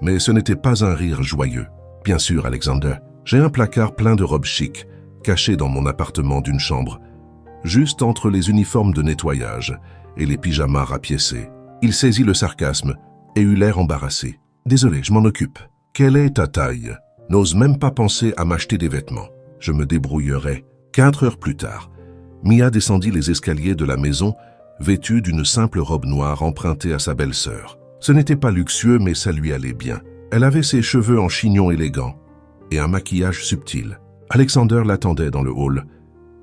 mais ce n'était pas un rire joyeux. Bien sûr, Alexander. J'ai un placard plein de robes chic, caché dans mon appartement d'une chambre, juste entre les uniformes de nettoyage et les pyjamas rapiécés. Il saisit le sarcasme et eut l'air embarrassé. Désolé, je m'en occupe. Quelle est ta taille? N'ose même pas penser à m'acheter des vêtements. Je me débrouillerai. 4 heures plus tard, Mia descendit les escaliers de la maison, vêtue d'une simple robe noire empruntée à sa belle-sœur. Ce n'était pas luxueux, mais ça lui allait bien. Elle avait ses cheveux en chignon élégant et un maquillage subtil. Alexander l'attendait dans le hall,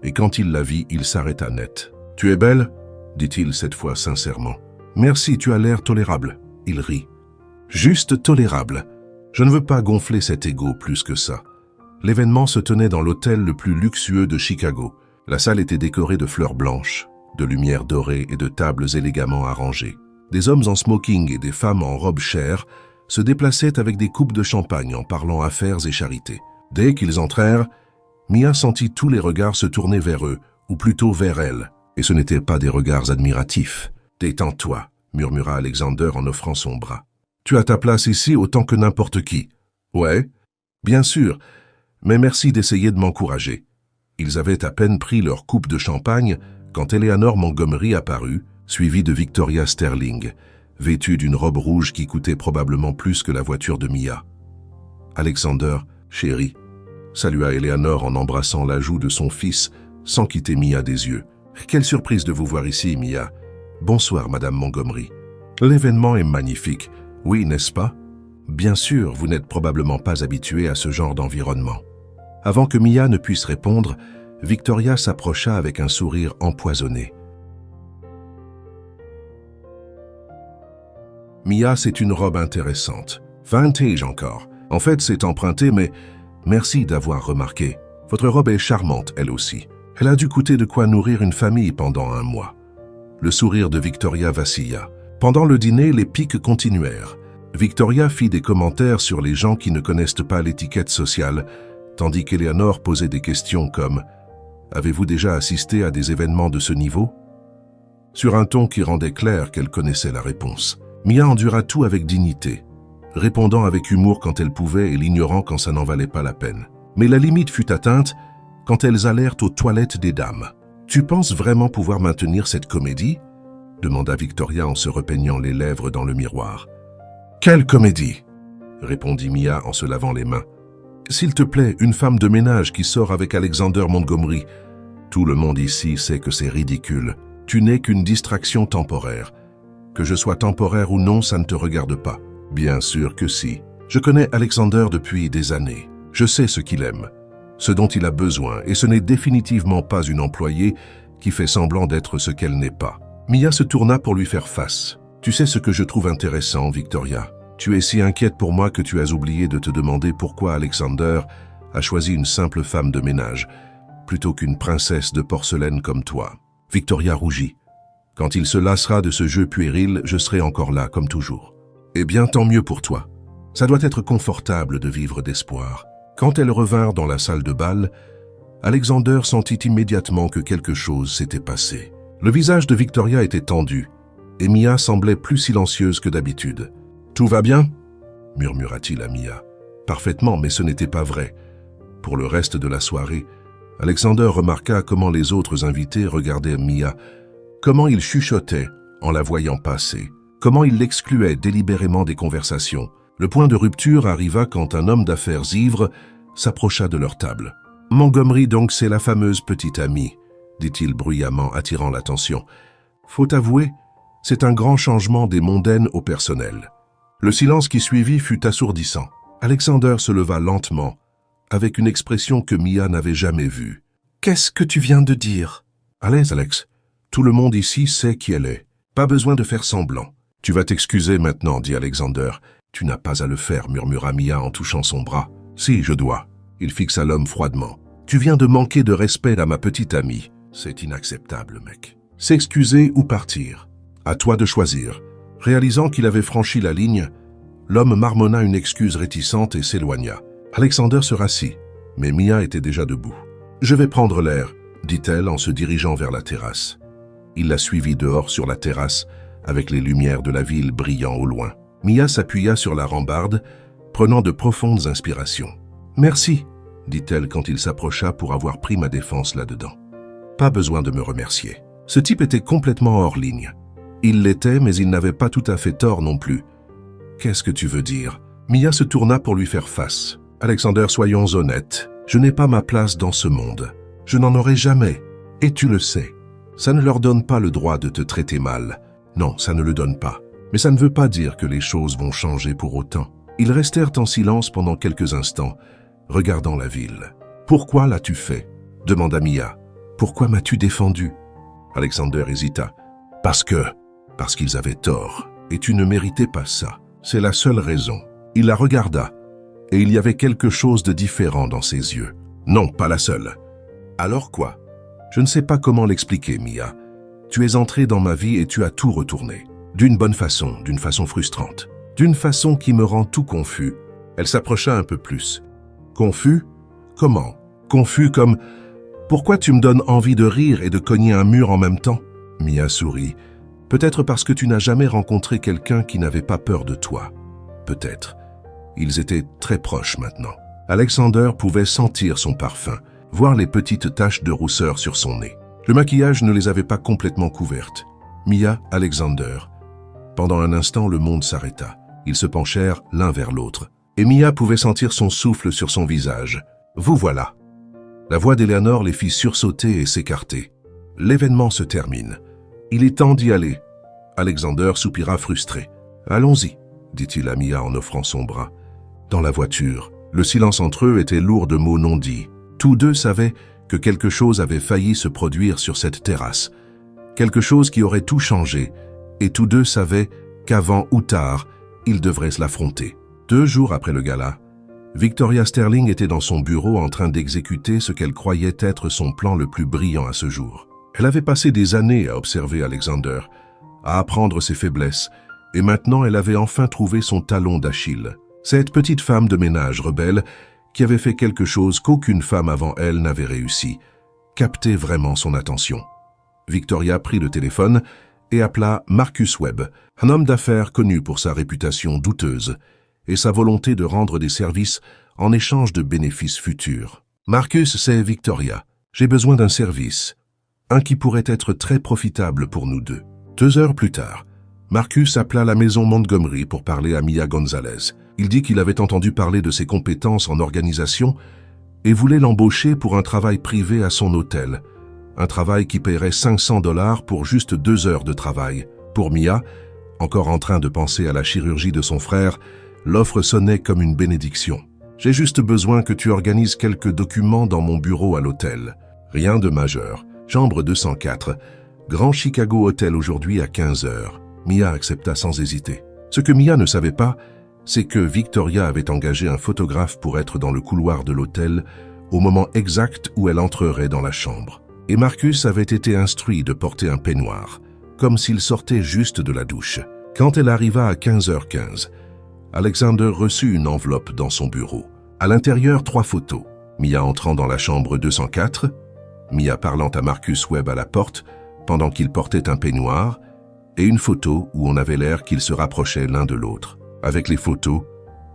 et quand il la vit, il s'arrêta net. « Tu es belle ?» dit-il cette fois sincèrement. « Merci, tu as l'air tolérable. » Il rit. « Juste tolérable. Je ne veux pas gonfler cet ego plus que ça. » L'événement se tenait dans l'hôtel le plus luxueux de Chicago. La salle était décorée de fleurs blanches, de lumières dorées et de tables élégamment arrangées. Des hommes en smoking et des femmes en robes chères se déplaçaient avec des coupes de champagne en parlant affaires et charité. Dès qu'ils entrèrent, Mia sentit tous les regards se tourner vers eux, ou plutôt vers elle. Et ce n'étaient pas des regards admiratifs. « Détends-toi », murmura Alexander en offrant son bras. « Tu as ta place ici autant que n'importe qui. »« Ouais, bien sûr, mais merci d'essayer de m'encourager. » Ils avaient à peine pris leur coupe de champagne quand Eleanor Montgomery apparut, suivie de Victoria Sterling, vêtue d'une robe rouge qui coûtait probablement plus que la voiture de Mia. Alexander, chéri, salua Eleanor en embrassant la joue de son fils sans quitter Mia des yeux. « Quelle surprise de vous voir ici, Mia. Bonsoir, Madame Montgomery. L'événement est magnifique. Oui, n'est-ce pas? Bien sûr, vous n'êtes probablement pas habitué à ce genre d'environnement. » Avant que Mia ne puisse répondre, Victoria s'approcha avec un sourire empoisonné. « Mia, c'est une robe intéressante. Vintage encore. En fait, c'est emprunté, mais merci d'avoir remarqué. Votre robe est charmante, elle aussi. Elle a dû coûter de quoi nourrir une famille pendant 1 mois. » Le sourire de Victoria vacilla. Pendant le dîner, les piques continuèrent. Victoria fit des commentaires sur les gens qui ne connaissent pas l'étiquette sociale, tandis qu'Eleanor posait des questions comme « Avez-vous déjà assisté à des événements de ce niveau ?» Sur un ton qui rendait clair qu'elle connaissait la réponse. Mia endura tout avec dignité, répondant avec humour quand elle pouvait et l'ignorant quand ça n'en valait pas la peine. Mais la limite fut atteinte quand elles allèrent aux toilettes des dames. « Tu penses vraiment pouvoir maintenir cette comédie ?» demanda Victoria en se repeignant les lèvres dans le miroir. « Quelle comédie ?» répondit Mia en se lavant les mains. « S'il te plaît, une femme de ménage qui sort avec Alexander Montgomery. Tout le monde ici sait que c'est ridicule. Tu n'es qu'une distraction temporaire. Que je sois temporaire ou non, ça ne te regarde pas. Bien sûr que si. Je connais Alexander depuis des années. Je sais ce qu'il aime, ce dont il a besoin, et ce n'est définitivement pas une employée qui fait semblant d'être ce qu'elle n'est pas. Mia se tourna pour lui faire face. « Tu sais ce que je trouve intéressant, Victoria? Tu es si inquiète pour moi que tu as oublié de te demander pourquoi Alexander a choisi une simple femme de ménage, plutôt qu'une princesse de porcelaine comme toi. » Victoria rougit. « Quand il se lassera de ce jeu puéril, je serai encore là, comme toujours. » « Eh bien, tant mieux pour toi. Ça doit être confortable de vivre d'espoir. » Quand elles revinrent dans la salle de bal, Alexander sentit immédiatement que quelque chose s'était passé. Le visage de Victoria était tendu, et Mia semblait plus silencieuse que d'habitude. « Tout va bien ?» murmura-t-il à Mia. « Parfaitement, mais ce n'était pas vrai. » Pour le reste de la soirée, Alexander remarqua comment les autres invités regardaient Mia, comment ils chuchotaient en la voyant passer, comment ils l'excluaient délibérément des conversations. Le point de rupture arriva quand un homme d'affaires ivre s'approcha de leur table. « Montgomery, donc, c'est la fameuse petite amie, » dit-il bruyamment, attirant l'attention. « Faut avouer, c'est un grand changement des mondaines au personnel. » Le silence qui suivit fut assourdissant. Alexander se leva lentement, avec une expression que Mia n'avait jamais vue. « Qu'est-ce que tu viens de dire ?»« À l'aise, Alex. Tout le monde ici sait qui elle est. Pas besoin de faire semblant. »« Tu vas t'excuser maintenant, » dit Alexander. « Tu n'as pas à le faire, » murmura Mia en touchant son bras. « Si, je dois. » Il fixa l'homme froidement. « Tu viens de manquer de respect à ma petite amie. C'est inacceptable, mec. S'excuser ou partir. À toi de choisir. » Réalisant qu'il avait franchi la ligne, l'homme marmonna une excuse réticente et s'éloigna. Alexander se rassit, mais Mia était déjà debout. « Je vais prendre l'air, » dit-elle en se dirigeant vers la terrasse. Il la suivit dehors sur la terrasse, avec les lumières de la ville brillant au loin. Mia s'appuya sur la rambarde, prenant de profondes inspirations. « Merci, » dit-elle quand il s'approcha pour avoir pris ma défense là-dedans. « Pas besoin de me remercier. » Ce type était complètement hors ligne. Il l'était, mais il n'avait pas tout à fait tort non plus. « Qu'est-ce que tu veux dire ?» Mia se tourna pour lui faire face. « Alexander, soyons honnêtes. Je n'ai pas ma place dans ce monde. Je n'en aurai jamais. Et tu le sais. Ça ne leur donne pas le droit de te traiter mal. Non, ça ne le donne pas. Mais ça ne veut pas dire que les choses vont changer pour autant. » Ils restèrent en silence pendant quelques instants, regardant la ville. « Pourquoi l'as-tu fait ?» demanda Mia. « Pourquoi m'as-tu défendu ?» Alexander hésita. « Parce qu'ils avaient tort, et tu ne méritais pas ça. C'est la seule raison. » Il la regarda, et il y avait quelque chose de différent dans ses yeux. « Non, pas la seule. »« Alors quoi ?»« Je ne sais pas comment l'expliquer, Mia. Tu es entrée dans ma vie et tu as tout retourné. D'une bonne façon, d'une façon frustrante. D'une façon qui me rend tout confus. » Elle s'approcha un peu plus. « Confus? Comment? Confus comme... Pourquoi tu me donnes envie de rire et de cogner un mur en même temps ?» Mia sourit. « Peut-être parce que tu n'as jamais rencontré quelqu'un qui n'avait pas peur de toi. Peut-être. » Ils étaient très proches maintenant. Alexander pouvait sentir son parfum, voir les petites taches de rousseur sur son nez. Le maquillage ne les avait pas complètement couvertes. Mia, Alexander. Pendant un instant, le monde s'arrêta. Ils se penchèrent l'un vers l'autre. Et Mia pouvait sentir son souffle sur son visage. « Vous voilà !» La voix d'Eleanor les fit sursauter et s'écarter. « L'événement se termine. Il est temps d'y aller. » Alexander soupira frustré. « Allons-y, » dit-il à Mia en offrant son bras. Dans la voiture, le silence entre eux était lourd de mots non dits. Tous deux savaient que quelque chose avait failli se produire sur cette terrasse. Quelque chose qui aurait tout changé. Et tous deux savaient qu'avant ou tard, ils devraient se l'affronter. 2 jours après le gala, Victoria Sterling était dans son bureau en train d'exécuter ce qu'elle croyait être son plan le plus brillant à ce jour. Elle avait passé des années à observer Alexander, à apprendre ses faiblesses, et maintenant elle avait enfin trouvé son talon d'Achille. Cette petite femme de ménage rebelle, qui avait fait quelque chose qu'aucune femme avant elle n'avait réussi, captait vraiment son attention. Victoria prit le téléphone et appela Marcus Webb, un homme d'affaires connu pour sa réputation douteuse et sa volonté de rendre des services en échange de bénéfices futurs. « Marcus, c'est Victoria. J'ai besoin d'un service. Un qui pourrait être très profitable pour nous deux. » 2 heures plus tard, Marcus appela la maison Montgomery pour parler à Mia Gonzalez. Il dit qu'il avait entendu parler de ses compétences en organisation et voulait l'embaucher pour un travail privé à son hôtel. Un travail qui paierait $500 pour juste 2 heures de travail. Pour Mia, encore en train de penser à la chirurgie de son frère, l'offre sonnait comme une bénédiction. J'ai juste besoin que tu organises quelques documents dans mon bureau à l'hôtel. Rien de majeur. Chambre 204. Grand Chicago Hotel aujourd'hui à 15 heures. Mia accepta sans hésiter. Ce que Mia ne savait pas, c'est que Victoria avait engagé un photographe pour être dans le couloir de l'hôtel au moment exact où elle entrerait dans la chambre. Et Marcus avait été instruit de porter un peignoir, comme s'il sortait juste de la douche. Quand elle arriva à 15h15, Alexander reçut une enveloppe dans son bureau. À l'intérieur, 3 photos. Mia entrant dans la chambre 204, Mia parlant à Marcus Webb à la porte pendant qu'il portait un peignoir, et une photo où on avait l'air qu'ils se rapprochaient l'un de l'autre. Avec les photos,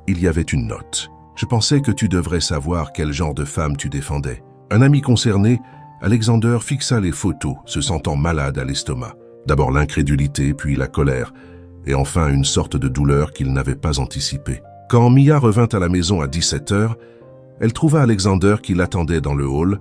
il y avait une note. Je pensais que tu devrais savoir quel genre de femme tu défendais. Un ami concerné, Alexander fixa les photos, se sentant malade à l'estomac. D'abord l'incrédulité, puis la colère, et enfin une sorte de douleur qu'il n'avait pas anticipée. Quand Mia revint à la maison à 17h, elle trouva Alexander qui l'attendait dans le hall,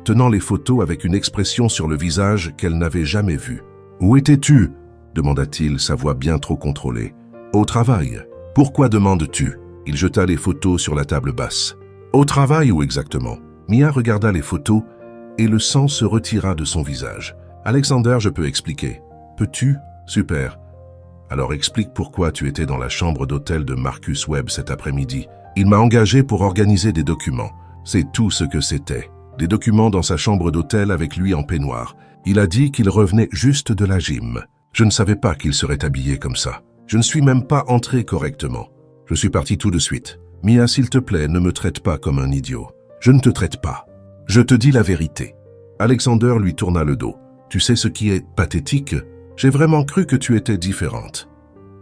tenant les photos avec une expression sur le visage qu'elle n'avait jamais vue. « Où étais-tu » demanda-t-il, sa voix bien trop contrôlée. « Au travail. »« Pourquoi demandes-tu » Il jeta les photos sur la table basse. « Au travail, où exactement ?» Mia regarda les photos et le sang se retira de son visage. « Alexander, je peux expliquer. »« Peux-tu » ?« Super. Alors explique pourquoi tu étais dans la chambre d'hôtel de Marcus Webb cet après-midi. Il m'a engagé pour organiser des documents. C'est tout ce que c'était. Des documents dans sa chambre d'hôtel avec lui en peignoir. Il a dit qu'il revenait juste de la gym. Je ne savais pas qu'il serait habillé comme ça. Je ne suis même pas entré correctement. Je suis parti tout de suite. Mia, s'il te plaît, ne me traite pas comme un idiot. Je ne te traite pas. Je te dis la vérité. Alexander lui tourna le dos. Tu sais ce qui est pathétique ? J'ai vraiment cru que tu étais différente.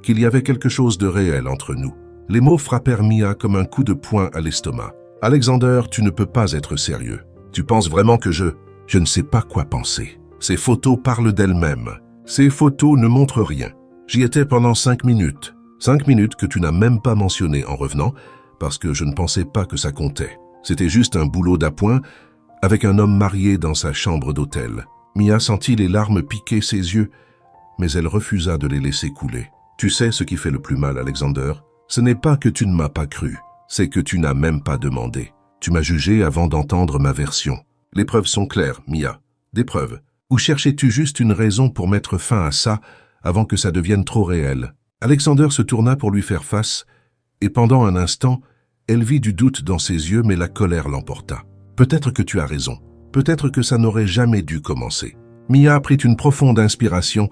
Qu'il y avait quelque chose de réel entre nous. Les mots frappèrent Mia comme un coup de poing à l'estomac. Alexander, tu ne peux pas être sérieux. Tu penses vraiment que je ne sais pas quoi penser. Ces photos parlent d'elles-mêmes. Ces photos ne montrent rien. J'y étais pendant 5 minutes. 5 minutes que tu n'as même pas mentionnées en revenant, parce que je ne pensais pas que ça comptait. C'était juste un boulot d'appoint avec un homme marié dans sa chambre d'hôtel. Mia sentit les larmes piquer ses yeux, mais elle refusa de les laisser couler. Tu sais ce qui fait le plus mal, Alexander ? Ce n'est pas que tu ne m'as pas cru, c'est que tu n'as même pas demandé. Tu m'as jugé avant d'entendre ma version. Les preuves sont claires, Mia. Des preuves. Ou cherchais-tu juste une raison pour mettre fin à ça avant que ça devienne trop réel ? Alexander se tourna pour lui faire face, et pendant un instant, elle vit du doute dans ses yeux, mais la colère l'emporta. Peut-être que tu as raison. Peut-être que ça n'aurait jamais dû commencer. Mia prit une profonde inspiration,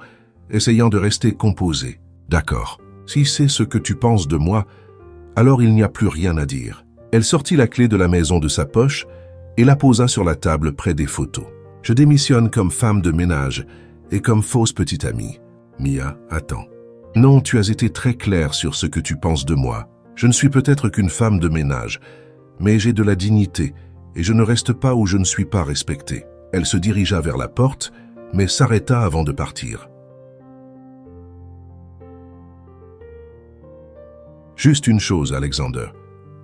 essayant de rester composée. D'accord. Si c'est ce que tu penses de moi, alors il n'y a plus rien à dire. Elle sortit la clé de la maison de sa poche et la posa sur la table près des photos. Je démissionne comme femme de ménage et comme fausse petite amie. Mia, attends. Non, tu as été très claire sur ce que tu penses de moi. Je ne suis peut-être qu'une femme de ménage, mais j'ai de la dignité et je ne reste pas où je ne suis pas respectée. Elle se dirigea vers la porte, mais s'arrêta avant de partir. Juste une chose, Alexander.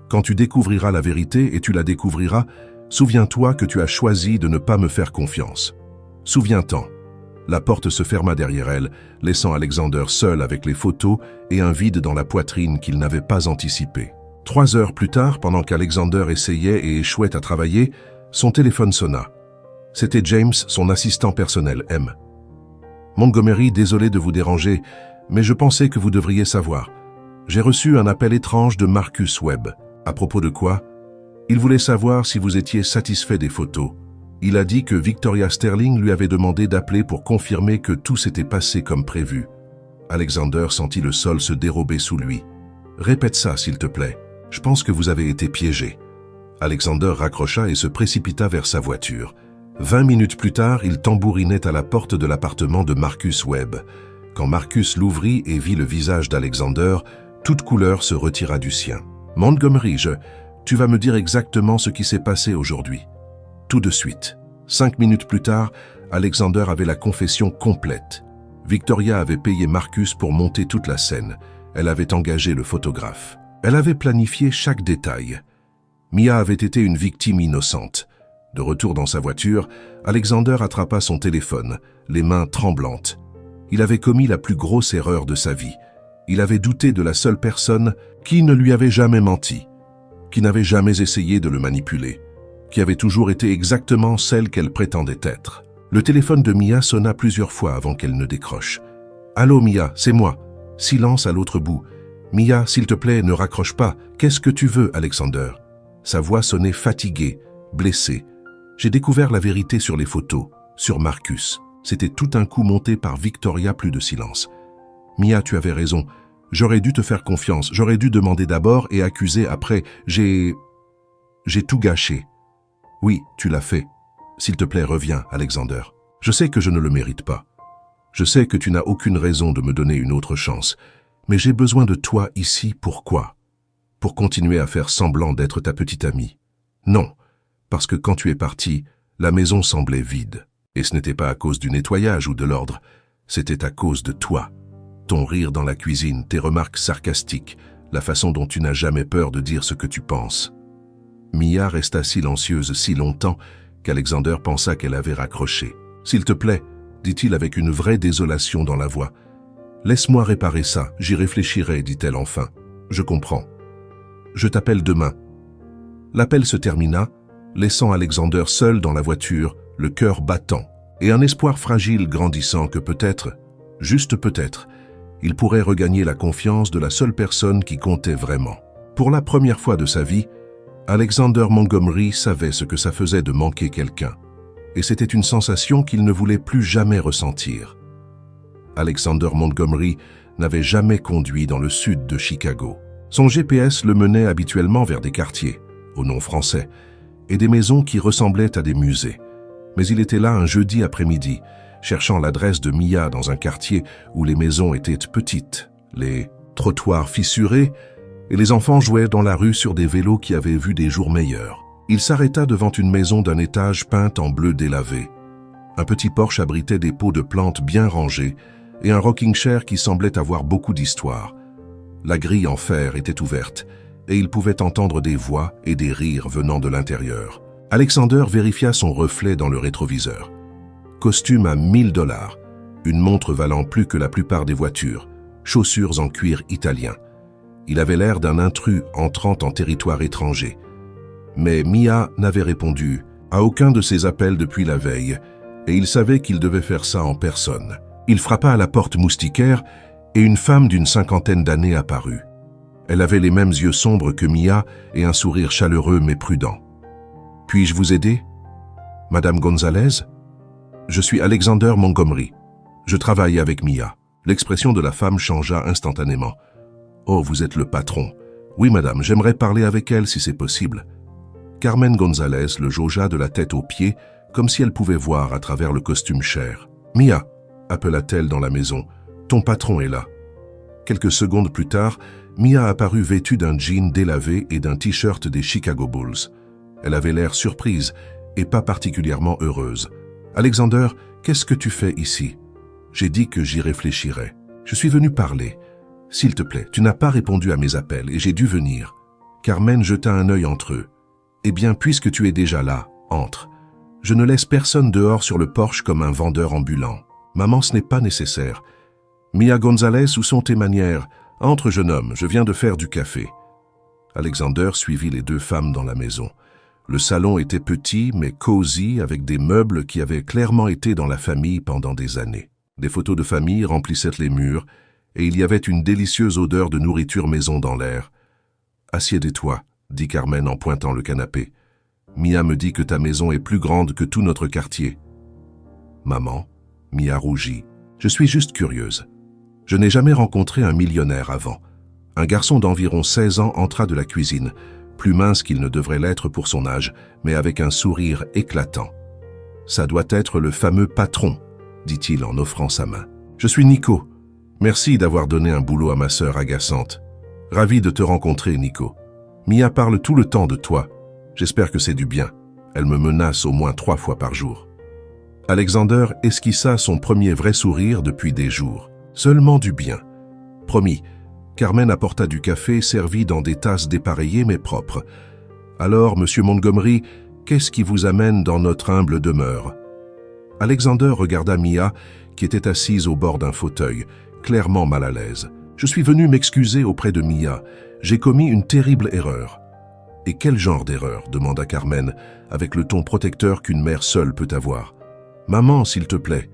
Quand tu découvriras la vérité et tu la découvriras, souviens-toi que tu as choisi de ne pas me faire confiance. Souviens-t'en. La porte se ferma derrière elle, laissant Alexander seul avec les photos et un vide dans la poitrine qu'il n'avait pas anticipé. 3 heures plus tard, pendant qu'Alexander essayait et échouait à travailler, son téléphone sonna. C'était James, son assistant personnel, M. Montgomery, désolé de vous déranger, mais je pensais que vous devriez savoir. J'ai reçu un appel étrange de Marcus Webb. À propos de quoi ? Il voulait savoir si vous étiez satisfait des photos. Il a dit que Victoria Sterling lui avait demandé d'appeler pour confirmer que tout s'était passé comme prévu. Alexander sentit le sol se dérober sous lui. « Répète ça, s'il te plaît. Je pense que vous avez été piégé. » Alexander raccrocha et se précipita vers sa voiture. 20 minutes plus tard, il tambourinait à la porte de l'appartement de Marcus Webb. Quand Marcus l'ouvrit et vit le visage d'Alexander, toute couleur se retira du sien. « Montgomery, tu vas me dire exactement ce qui s'est passé aujourd'hui. » Tout de suite. 5 minutes plus tard, Alexander avait la confession complète. Victoria avait payé Marcus pour monter toute la scène. Elle avait engagé le photographe. Elle avait planifié chaque détail. Mia avait été une victime innocente. De retour dans sa voiture, Alexander attrapa son téléphone, les mains tremblantes. Il avait commis la plus grosse erreur de sa vie. Il avait douté de la seule personne qui ne lui avait jamais menti. qui n'avait jamais essayé de le manipuler, qui avait toujours été exactement celle qu'elle prétendait être. Le téléphone de Mia sonna plusieurs fois avant qu'elle ne décroche. « Allô Mia, c'est moi. » Silence à l'autre bout. « Mia, s'il te plaît, ne raccroche pas. Qu'est-ce que tu veux, Alexander ?» Sa voix sonnait fatiguée, blessée. J'ai découvert la vérité sur les photos, sur Marcus. C'était tout un coup monté par Victoria, plus de silence. « Mia, tu avais raison. J'aurais dû te faire confiance. J'aurais dû demander d'abord et accuser après. J'ai tout gâché. » « Oui, tu l'as fait. S'il te plaît, reviens, Alexander. Je sais que je ne le mérite pas. Je sais que tu n'as aucune raison de me donner une autre chance. Mais j'ai besoin de toi ici, pourquoi? Pour continuer à faire semblant d'être ta petite amie. Non, parce que quand tu es parti, la maison semblait vide. Et ce n'était pas à cause du nettoyage ou de l'ordre. C'était à cause de toi. Ton rire dans la cuisine, tes remarques sarcastiques, la façon dont tu n'as jamais peur de dire ce que tu penses. Mia resta silencieuse si longtemps qu'Alexander pensa qu'elle avait raccroché. « S'il te plaît, dit-il avec une vraie désolation dans la voix. « Laisse-moi réparer ça, j'y réfléchirai, dit-elle enfin. Je comprends. Je t'appelle demain. » L'appel se termina, laissant Alexander seul dans la voiture, le cœur battant, et un espoir fragile grandissant que peut-être, juste peut-être, il pourrait regagner la confiance de la seule personne qui comptait vraiment. Pour la première fois de sa vie, Alexander Montgomery savait ce que ça faisait de manquer quelqu'un, et c'était une sensation qu'il ne voulait plus jamais ressentir. Alexander Montgomery n'avait jamais conduit dans le sud de Chicago. Son GPS le menait habituellement vers des quartiers, au nom français, et des maisons qui ressemblaient à des musées. Mais il était là un jeudi après-midi, cherchant l'adresse de Mia dans un quartier où les maisons étaient petites, les trottoirs fissurés, et les enfants jouaient dans la rue sur des vélos qui avaient vu des jours meilleurs. Il s'arrêta devant une maison d'un étage peinte en bleu délavé. Un petit porche abritait des pots de plantes bien rangés et un rocking chair qui semblait avoir beaucoup d'histoire. La grille en fer était ouverte et il pouvait entendre des voix et des rires venant de l'intérieur. Alexander vérifia son reflet dans le rétroviseur. Costume à $1000, une montre valant plus que la plupart des voitures, chaussures en cuir italien. Il avait l'air d'un intrus entrant en territoire étranger. Mais Mia n'avait répondu à aucun de ses appels depuis la veille, et il savait qu'il devait faire ça en personne. Il frappa à la porte moustiquaire, et une femme d'une cinquantaine d'années apparut. Elle avait les mêmes yeux sombres que Mia et un sourire chaleureux mais prudent. « Puis-je vous aider? Madame Gonzalez? Je suis Alexander Montgomery. Je travaille avec Mia. » L'expression de la femme changea instantanément. « Oh, vous êtes le patron. Oui, madame, j'aimerais parler avec elle si c'est possible. » Carmen Gonzalez le jaugea de la tête aux pieds, comme si elle pouvait voir à travers le costume cher. « Mia, » appela-t-elle dans la maison, « ton patron est là. » Quelques secondes plus tard, Mia apparut vêtue d'un jean délavé et d'un t-shirt des Chicago Bulls. Elle avait l'air surprise et pas particulièrement heureuse. « Alexander, qu'est-ce que tu fais ici? » J'ai dit que j'y réfléchirais. Je suis venu parler. S'il te plaît, tu n'as pas répondu à mes appels et j'ai dû venir. Carmen jeta un œil entre eux. Eh bien, puisque tu es déjà là, entre. Je ne laisse personne dehors sur le porche comme un vendeur ambulant. Maman, ce n'est pas nécessaire. Mia Gonzalez, où sont tes manières? Entre, jeune homme, je viens de faire du café. Alexander suivit les deux femmes dans la maison. Le salon était petit, mais cosy, avec des meubles qui avaient clairement été dans la famille pendant des années. Des photos de famille remplissaient les murs, et il y avait une délicieuse odeur de nourriture maison dans l'air. « Assieds-toi », dit Carmen en pointant le canapé. « Mia me dit que ta maison est plus grande que tout notre quartier. »« Maman », Mia rougit, « je suis juste curieuse. Je n'ai jamais rencontré un millionnaire avant. » Un garçon d'environ 16 ans entra de la cuisine, plus mince qu'il ne devrait l'être pour son âge, mais avec un sourire éclatant. « Ça doit être le fameux patron, » dit-il en offrant sa main. « Je suis Nico. Merci d'avoir donné un boulot à ma sœur agaçante. Ravi de te rencontrer, Nico. Mia parle tout le temps de toi. J'espère que c'est du bien. Elle me menace au moins 3 fois par jour. » Alexander esquissa son premier vrai sourire depuis des jours. Seulement du bien. Promis, Carmen apporta du café servi dans des tasses dépareillées mais propres. « Alors, monsieur Montgomery, qu'est-ce qui vous amène dans notre humble demeure ?» Alexander regarda Mia, qui était assise au bord d'un fauteuil, clairement mal à l'aise. « Je suis venu m'excuser auprès de Mia. J'ai commis une terrible erreur. » Et quel genre d'erreur demanda Carmen, avec le ton protecteur qu'une mère seule peut avoir. Maman, s'il te plaît.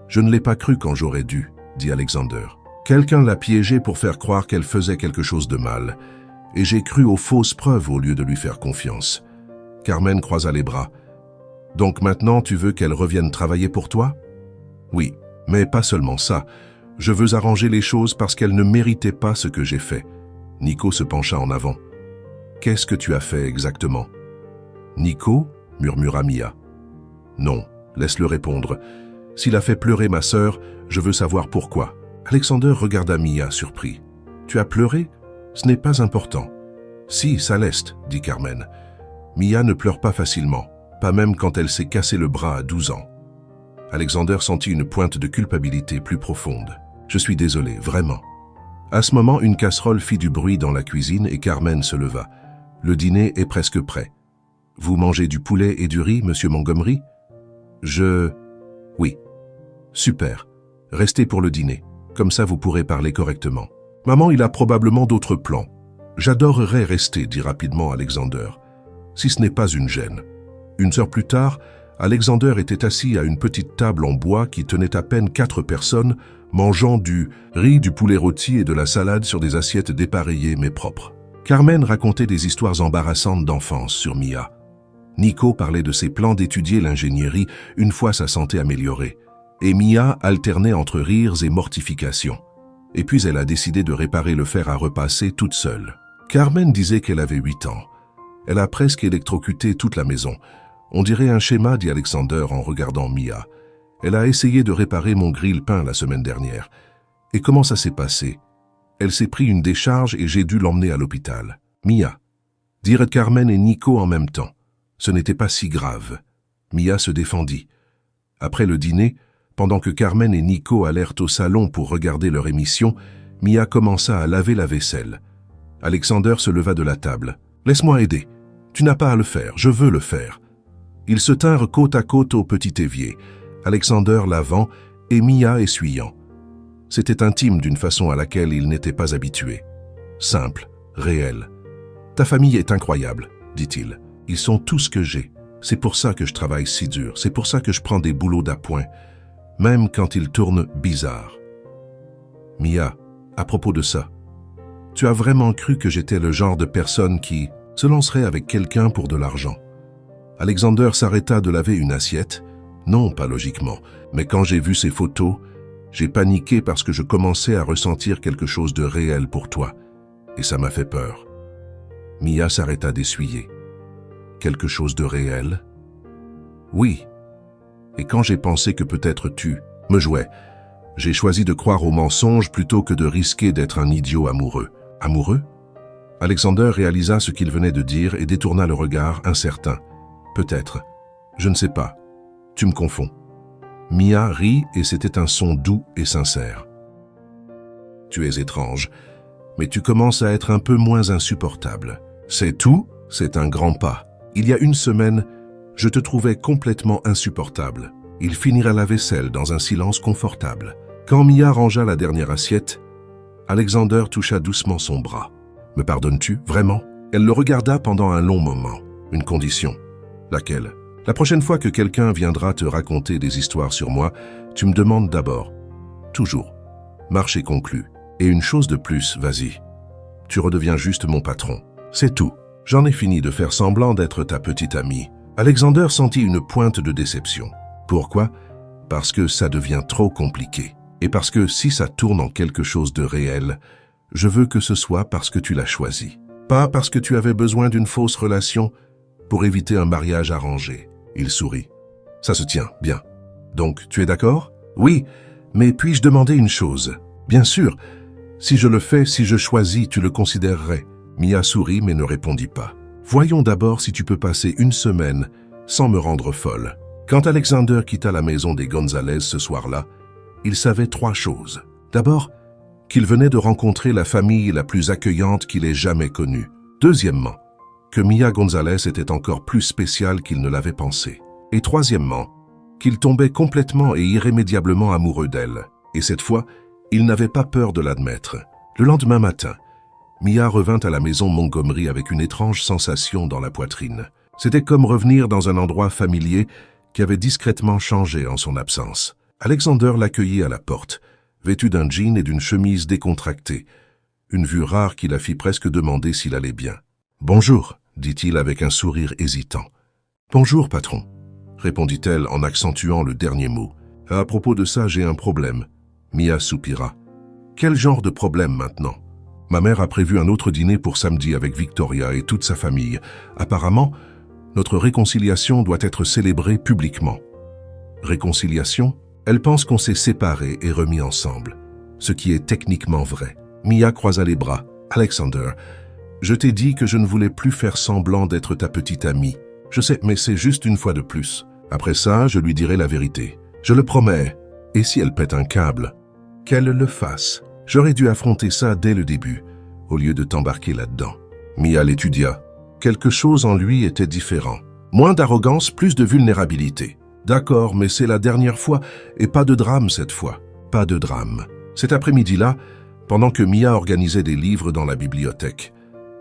Je ne l'ai pas cru quand j'aurais dû, dit Alexander. Quelqu'un l'a piégée pour faire croire qu'elle faisait quelque chose de mal, et j'ai cru aux fausses preuves au lieu de lui faire confiance. Carmen croisa les bras. Donc maintenant tu veux qu'elle revienne travailler pour toi? Oui, mais pas seulement ça. Je veux arranger les choses parce qu'elle ne méritait pas ce que j'ai fait. Nico se pencha en avant. Qu'est-ce que tu as fait exactement? Nico, murmura Mia. Non, laisse-le répondre. S'il a fait pleurer ma sœur, je veux savoir pourquoi. Alexander regarda Mia, surpris. Tu as pleuré? Ce n'est pas important. Si, ça l'est, dit Carmen. Mia ne pleure pas facilement, pas même quand elle s'est cassé le bras à 12 ans. Alexander sentit une pointe de culpabilité plus profonde. Je suis désolé, vraiment. À ce moment, une casserole fit du bruit dans la cuisine et Carmen se leva. Le dîner est presque prêt. Vous mangez du poulet et du riz, monsieur Montgomery? Oui. Super. Restez pour le dîner. Comme ça, vous pourrez parler correctement. Maman, il a probablement d'autres plans. J'adorerais rester, dit rapidement Alexander. Si ce n'est pas une gêne. Une heure plus tard, Alexander était assis à une petite table en bois qui tenait à peine 4 personnes, mangeant du riz, du poulet rôti et de la salade sur des assiettes dépareillées mais propres. Carmen racontait des histoires embarrassantes d'enfance sur Mia. Nico parlait de ses plans d'étudier l'ingénierie une fois sa santé améliorée. Et Mia alternait entre rires et mortifications. Et puis elle a décidé de réparer le fer à repasser toute seule. Carmen disait qu'elle avait 8 ans. Elle a presque électrocuté toute la maison. On dirait un schéma, dit Alexander en regardant Mia. Elle a essayé de réparer mon grille-pain la semaine dernière. Et comment ça s'est passé? Elle s'est pris une décharge et j'ai dû l'emmener à l'hôpital. Mia, dirent Carmen et Nico en même temps. Ce n'était pas si grave. Mia se défendit. Après le dîner, pendant que Carmen et Nico allèrent au salon pour regarder leur émission, Mia commença à laver la vaisselle. Alexander se leva de la table. « Laisse-moi aider. Tu n'as pas à le faire, je veux le faire. » Ils se tinrent côte à côte au petit évier, Alexander lavant et Mia essuyant. C'était intime d'une façon à laquelle ils n'étaient pas habitués. Simple, réel. « Ta famille est incroyable, » dit-il. « Ils sont tout ce que j'ai. C'est pour ça que je travaille si dur, c'est pour ça que je prends des boulots d'appoint, même quand ils tournent bizarres. » Mia, à propos de ça, tu as vraiment cru que j'étais le genre de personne qui se lancerait avec quelqu'un pour de l'argent? Alexander s'arrêta de laver une assiette. Non, pas logiquement, mais quand j'ai vu ces photos, j'ai paniqué parce que je commençais à ressentir quelque chose de réel pour toi, et ça m'a fait peur. Mia s'arrêta d'essuyer. Quelque chose de réel? Oui. Et quand j'ai pensé que peut-être tu me jouais, j'ai choisi de croire aux mensonges plutôt que de risquer d'être un idiot amoureux. Amoureux? Alexander réalisa ce qu'il venait de dire et détourna le regard incertain. Peut-être. Je ne sais pas. Tu me confonds. Mia rit et c'était un son doux et sincère. Tu es étrange, mais tu commences à être un peu moins insupportable. C'est tout? C'est un grand pas. Il y a une semaine, je te trouvais complètement insupportable. Il finira la vaisselle dans un silence confortable. Quand Mia rangea la dernière assiette, Alexander toucha doucement son bras. « Me pardonnes-tu, vraiment ?» Elle le regarda pendant un long moment. Une condition. Laquelle? La prochaine fois que quelqu'un viendra te raconter des histoires sur moi, tu me demandes d'abord. Toujours. Marché conclu. Et une chose de plus, vas-y. Tu redeviens juste mon patron. C'est tout. J'en ai fini de faire semblant d'être ta petite amie. Alexander sentit une pointe de déception. Pourquoi? Parce que ça devient trop compliqué. Et parce que si ça tourne en quelque chose de réel, je veux que ce soit parce que tu l'as choisi. Pas parce que tu avais besoin d'une fausse relation pour éviter un mariage arrangé. Il sourit. Ça se tient, bien. Donc, tu es d'accord? Oui, mais puis-je demander une chose? Bien sûr. Si je le fais, si je choisis, tu le considérerais. Mia sourit mais ne répondit pas. Voyons d'abord si tu peux passer une semaine sans me rendre folle. Quand Alexander quitta la maison des Gonzalez ce soir-là, il savait 3 choses. D'abord, qu'il venait de rencontrer la famille la plus accueillante qu'il ait jamais connue. Deuxièmement, que Mia Gonzalez était encore plus spéciale qu'il ne l'avait pensé. Et troisièmement, qu'il tombait complètement et irrémédiablement amoureux d'elle. Et cette fois, il n'avait pas peur de l'admettre. Le lendemain matin, Mia revint à la maison Montgomery avec une étrange sensation dans la poitrine. C'était comme revenir dans un endroit familier qui avait discrètement changé en son absence. Alexander l'accueillit à la porte, vêtu d'un jean et d'une chemise décontractée, une vue rare qui la fit presque demander s'il allait bien. « Bonjour », dit-il avec un sourire hésitant. « Bonjour, patron », répondit-elle en accentuant le dernier mot. « À propos de ça, j'ai un problème. » Mia soupira. « Quel genre de problème maintenant ?» Ma mère a prévu un autre dîner pour samedi avec Victoria et toute sa famille. Apparemment, notre réconciliation doit être célébrée publiquement. Réconciliation? Elle pense qu'on s'est séparés et remis ensemble, ce qui est techniquement vrai. Mia croisa les bras. « Alexander, je t'ai dit que je ne voulais plus faire semblant d'être ta petite amie. Je sais, mais c'est juste une fois de plus. Après ça, je lui dirai la vérité. Je le promets. Et si elle pète un câble? Qu'elle le fasse. J'aurais dû affronter ça dès le début, au lieu de t'embarquer là-dedans. » Mia l'étudia. Quelque chose en lui était différent. Moins d'arrogance, plus de vulnérabilité. D'accord, mais c'est la dernière fois, et pas de drame cette fois. Pas de drame. Cet après-midi-là, pendant que Mia organisait des livres dans la bibliothèque,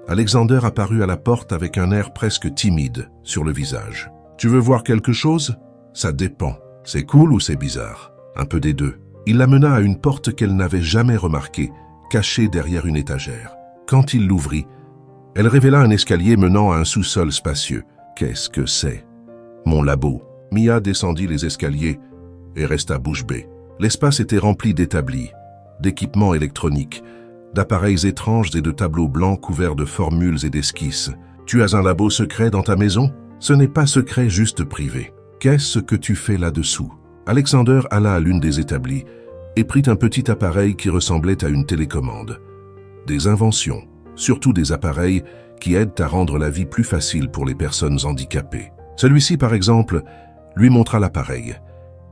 Alexander apparut à la porte avec un air presque timide sur le visage. « Tu veux voir quelque chose? Ça dépend. C'est cool ou c'est bizarre? Un peu des deux. » Il la mena à une porte qu'elle n'avait jamais remarquée, cachée derrière une étagère. Quand il l'ouvrit, elle révéla un escalier menant à un sous-sol spacieux. « Qu'est-ce que c'est? »« Mon labo. » Mia descendit les escaliers et resta bouche bée. L'espace était rempli d'établis, d'équipements électroniques, d'appareils étranges et de tableaux blancs couverts de formules et d'esquisses. « Tu as un labo secret dans ta maison? Ce n'est pas secret, juste privé. Qu'est-ce que tu fais là-dessous? » Alexander alla à l'une des établis et prit un petit appareil qui ressemblait à une télécommande. Des inventions, surtout des appareils qui aident à rendre la vie plus facile pour les personnes handicapées. Celui-ci, par exemple, lui montra l'appareil.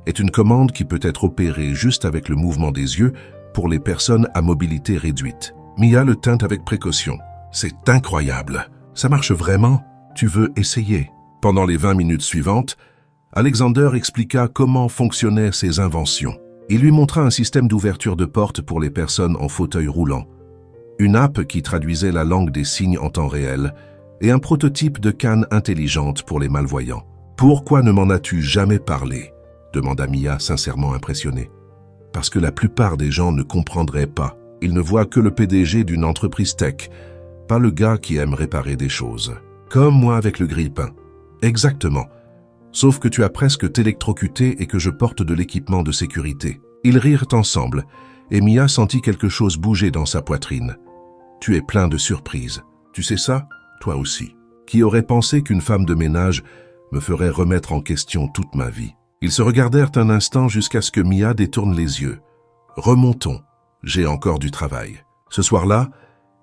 Est une commande qui peut être opérée juste avec le mouvement des yeux pour les personnes à mobilité réduite. Mia le tint avec précaution. « C'est incroyable. Ça marche vraiment? Tu veux essayer? » Pendant les 20 minutes suivantes, Alexander expliqua comment fonctionnaient ses inventions. Il lui montra un système d'ouverture de porte pour les personnes en fauteuil roulant, une app qui traduisait la langue des signes en temps réel et un prototype de canne intelligente pour les malvoyants. « Pourquoi ne m'en as-tu jamais parlé ?» demanda Mia, sincèrement impressionnée. « Parce que la plupart des gens ne comprendraient pas. Ils ne voient que le PDG d'une entreprise tech, pas le gars qui aime réparer des choses. Comme moi avec le grille-pain. » Exactement. Sauf que tu as presque t'électrocuté et que je porte de l'équipement de sécurité. Ils rirent ensemble, et Mia sentit quelque chose bouger dans sa poitrine. Tu es plein de surprises. Tu sais ça? Toi aussi. Qui aurait pensé qu'une femme de ménage me ferait remettre en question toute ma vie? Ils se regardèrent un instant jusqu'à ce que Mia détourne les yeux. Remontons. J'ai encore du travail. Ce soir-là,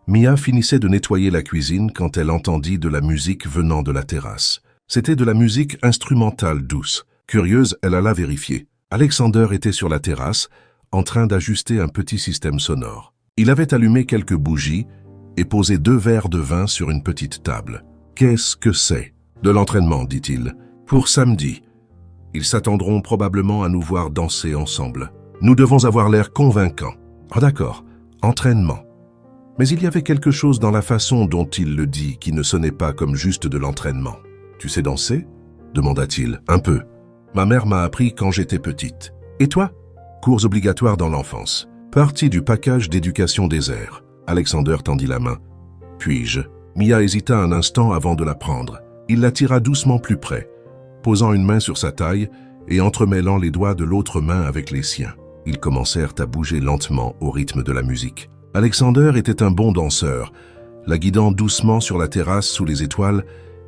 Mia finissait de nettoyer la cuisine quand elle entendit de la musique venant de la terrasse. C'était de la musique instrumentale douce. Curieuse, elle alla vérifier. Alexander était sur la terrasse, en train d'ajuster un petit système sonore. Il avait allumé quelques bougies et posé 2 verres de vin sur une petite table. « Qu'est-ce que c'est ?»« De l'entraînement, dit-il. Pour samedi. Ils s'attendront probablement à nous voir danser ensemble. Nous devons avoir l'air convaincants. »« Ah d'accord, entraînement. » Mais il y avait quelque chose dans la façon dont il le dit qui ne sonnait pas comme juste de l'entraînement. « Tu sais danser ?» demanda-t-il. « Un peu. Ma mère m'a appris quand j'étais petite. Et toi ?»« Cours obligatoires dans l'enfance. Partie du package d'éducation des airs. » Alexander tendit la main. « Puis-je » Mia hésita un instant avant de la prendre. Il la tira doucement plus près, posant une main sur sa taille et entremêlant les doigts de l'autre main avec les siens. Ils commencèrent à bouger lentement au rythme de la musique. Alexander était un bon danseur, la guidant doucement sur la terrasse sous les étoiles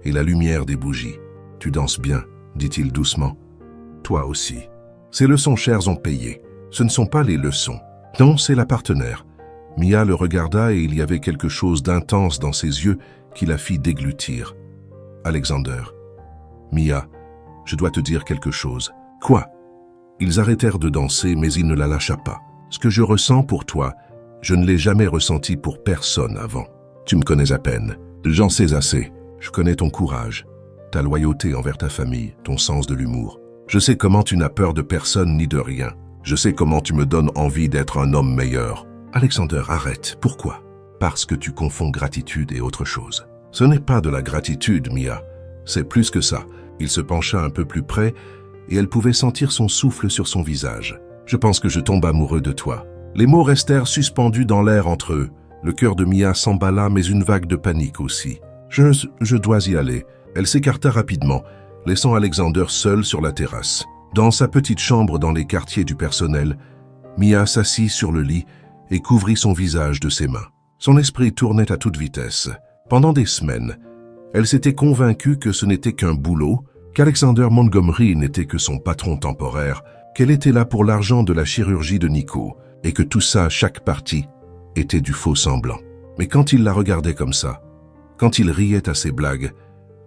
et la lumière des bougies. « Tu danses bien, » dit-il doucement. « Toi aussi. Ces leçons chères ont payé. Ce ne sont pas les leçons. Non, c'est la partenaire. » Mia le regarda et il y avait quelque chose d'intense dans ses yeux qui la fit déglutir. « Alexander. »« Mia, je dois te dire quelque chose. »« Quoi ?» Ils arrêtèrent de danser, mais il ne la lâcha pas. « Ce que je ressens pour toi, je ne l'ai jamais ressenti pour personne avant. Tu me connais à peine. J'en sais assez. Je connais ton courage, ta loyauté envers ta famille, ton sens de l'humour. Je sais comment tu n'as peur de personne ni de rien. Je sais comment tu me donnes envie d'être un homme meilleur. » « Alexander, arrête. Pourquoi ?» parce que tu confonds gratitude et autre chose. Ce n'est pas de la gratitude, Mia. C'est plus que ça. Il se pencha un peu plus près et elle pouvait sentir son souffle sur son visage. Je pense que je tombe amoureux de toi. Les mots restèrent suspendus dans l'air entre eux. Le cœur de Mia s'emballa, mais une vague de panique aussi. Je dois y aller. Elle s'écarta rapidement, laissant Alexander seul sur la terrasse. Dans sa petite chambre dans les quartiers du personnel, Mia s'assit sur le lit et couvrit son visage de ses mains. Son esprit tournait à toute vitesse. Pendant des semaines, elle s'était convaincue que ce n'était qu'un boulot, qu'Alexander Montgomery n'était que son patron temporaire, qu'elle était là pour l'argent de la chirurgie de Nico, et que tout ça, chaque partie, était du faux semblant. Mais quand il la regardait comme ça, quand il riait à ses blagues,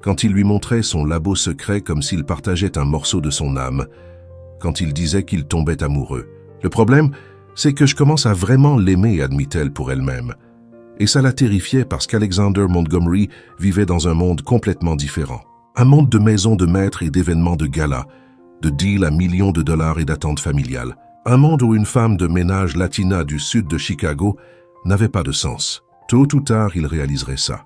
quand il lui montrait son labo secret comme s'il partageait un morceau de son âme, quand il disait qu'il tombait amoureux. Le problème, c'est que je commence à vraiment l'aimer, admit-elle pour elle-même. Et ça la terrifiait parce qu'Alexander Montgomery vivait dans un monde complètement différent. Un monde de maisons de maîtres et d'événements de galas, de deals à millions de dollars et d'attentes familiales. Un monde où une femme de ménage latina du sud de Chicago n'avait pas de sens. Tôt ou tard, il réaliserait ça.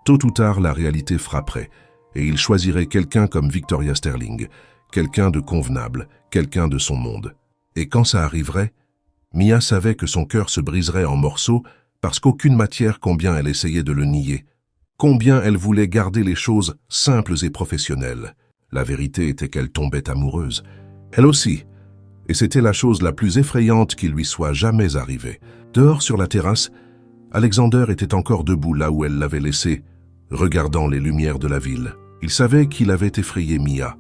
Tôt ou tard, la réalité frapperait, et il choisirait quelqu'un comme Victoria Sterling, quelqu'un de convenable, quelqu'un de son monde. Et quand ça arriverait, Mia savait que son cœur se briserait en morceaux parce qu'aucune matière, combien elle essayait de le nier, combien elle voulait garder les choses simples et professionnelles. La vérité était qu'elle tombait amoureuse. Elle aussi. Et c'était la chose la plus effrayante qui lui soit jamais arrivée. Dehors sur la terrasse, Alexander était encore debout là où elle l'avait laissé, regardant les lumières de la ville. Il savait qu'il avait effrayé Mia.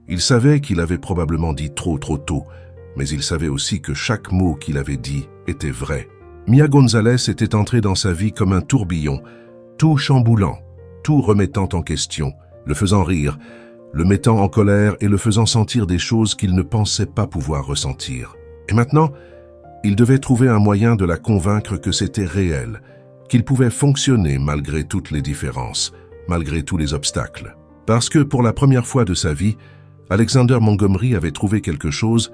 Il savait qu'il avait probablement dit trop tôt, mais il savait aussi que chaque mot qu'il avait dit était vrai. Mia Gonzalez était entrée dans sa vie comme un tourbillon, tout chamboulant, tout remettant en question, le faisant rire, le mettant en colère et le faisant sentir des choses qu'il ne pensait pas pouvoir ressentir. Et maintenant, il devait trouver un moyen de la convaincre que c'était réel, qu'il pouvait fonctionner malgré toutes les différences, malgré tous les obstacles. Parce que pour la première fois de sa vie, Alexander Montgomery avait trouvé quelque chose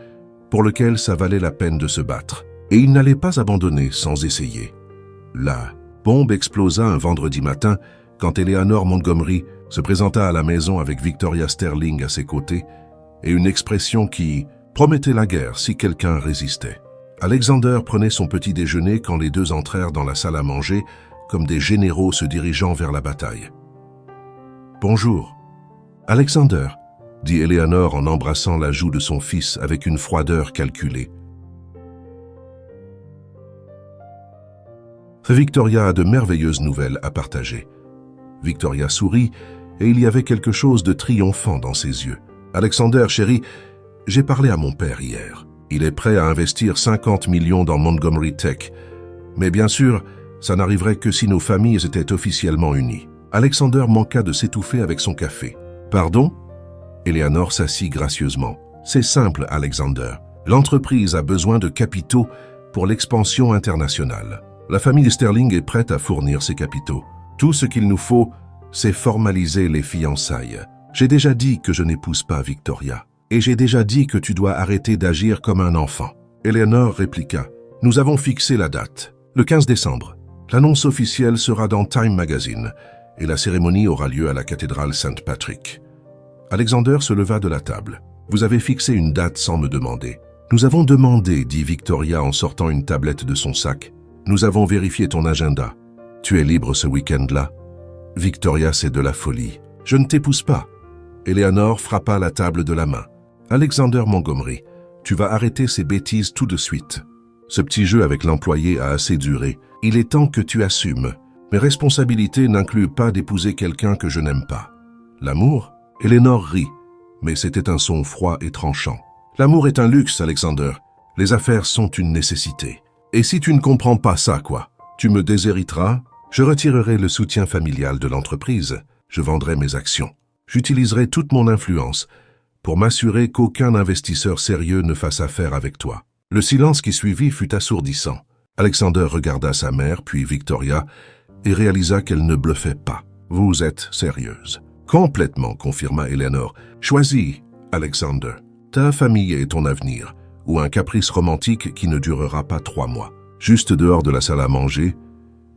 pour lequel ça valait la peine de se battre. Et il n'allait pas abandonner sans essayer. La bombe explosa un vendredi matin quand Eleanor Montgomery se présenta à la maison avec Victoria Sterling à ses côtés et une expression qui promettait la guerre si quelqu'un résistait. Alexander prenait son petit déjeuner quand les deux entrèrent dans la salle à manger comme des généraux se dirigeant vers la bataille. « Bonjour. »« Alexander », dit Eleanor en embrassant la joue de son fils avec une froideur calculée. Victoria a de merveilleuses nouvelles à partager. Victoria sourit et il y avait quelque chose de triomphant dans ses yeux. « Alexander, chéri, j'ai parlé à mon père hier. Il est prêt à investir 50 millions dans Montgomery Tech. Mais bien sûr, ça n'arriverait que si nos familles étaient officiellement unies. » Alexander manqua de s'étouffer avec son café. « Pardon ?» Eleanor s'assit gracieusement. « C'est simple, Alexander. L'entreprise a besoin de capitaux pour l'expansion internationale. La famille Sterling est prête à fournir ces capitaux. Tout ce qu'il nous faut, c'est formaliser les fiançailles. J'ai déjà dit que je n'épouse pas Victoria. Et j'ai déjà dit que tu dois arrêter d'agir comme un enfant. » Eleanor répliqua. « Nous avons fixé la date, le 15 décembre. L'annonce officielle sera dans Time Magazine et la cérémonie aura lieu à la cathédrale Saint-Patrick. » Alexander se leva de la table. « Vous avez fixé une date sans me demander. »« Nous avons demandé, » dit Victoria en sortant une tablette de son sac. « Nous avons vérifié ton agenda. Tu es libre ce week-end-là ?»« Victoria, c'est de la folie. Je ne t'épouse pas. » Eleanor frappa la table de la main. « Alexander Montgomery, tu vas arrêter ces bêtises tout de suite. Ce petit jeu avec l'employé a assez duré. Il est temps que tu assumes. Mes responsabilités n'incluent pas d'épouser quelqu'un que je n'aime pas. » L'amour ? Eleanor rit, mais c'était un son froid et tranchant. « L'amour est un luxe, Alexander. Les affaires sont une nécessité. Et si tu ne comprends pas ça, quoi? Tu me déshériteras, je retirerai le soutien familial de l'entreprise, je vendrai mes actions. J'utiliserai toute mon influence pour m'assurer qu'aucun investisseur sérieux ne fasse affaire avec toi. » Le silence qui suivit fut assourdissant. Alexander regarda sa mère, puis Victoria, et réalisa qu'elle ne bluffait pas. « Vous êtes sérieuse. »« Complètement, » confirma Eleanor. « Choisis, Alexander. Ta famille et ton avenir, ou un caprice romantique qui ne durera pas 3 mois. » Juste dehors de la salle à manger,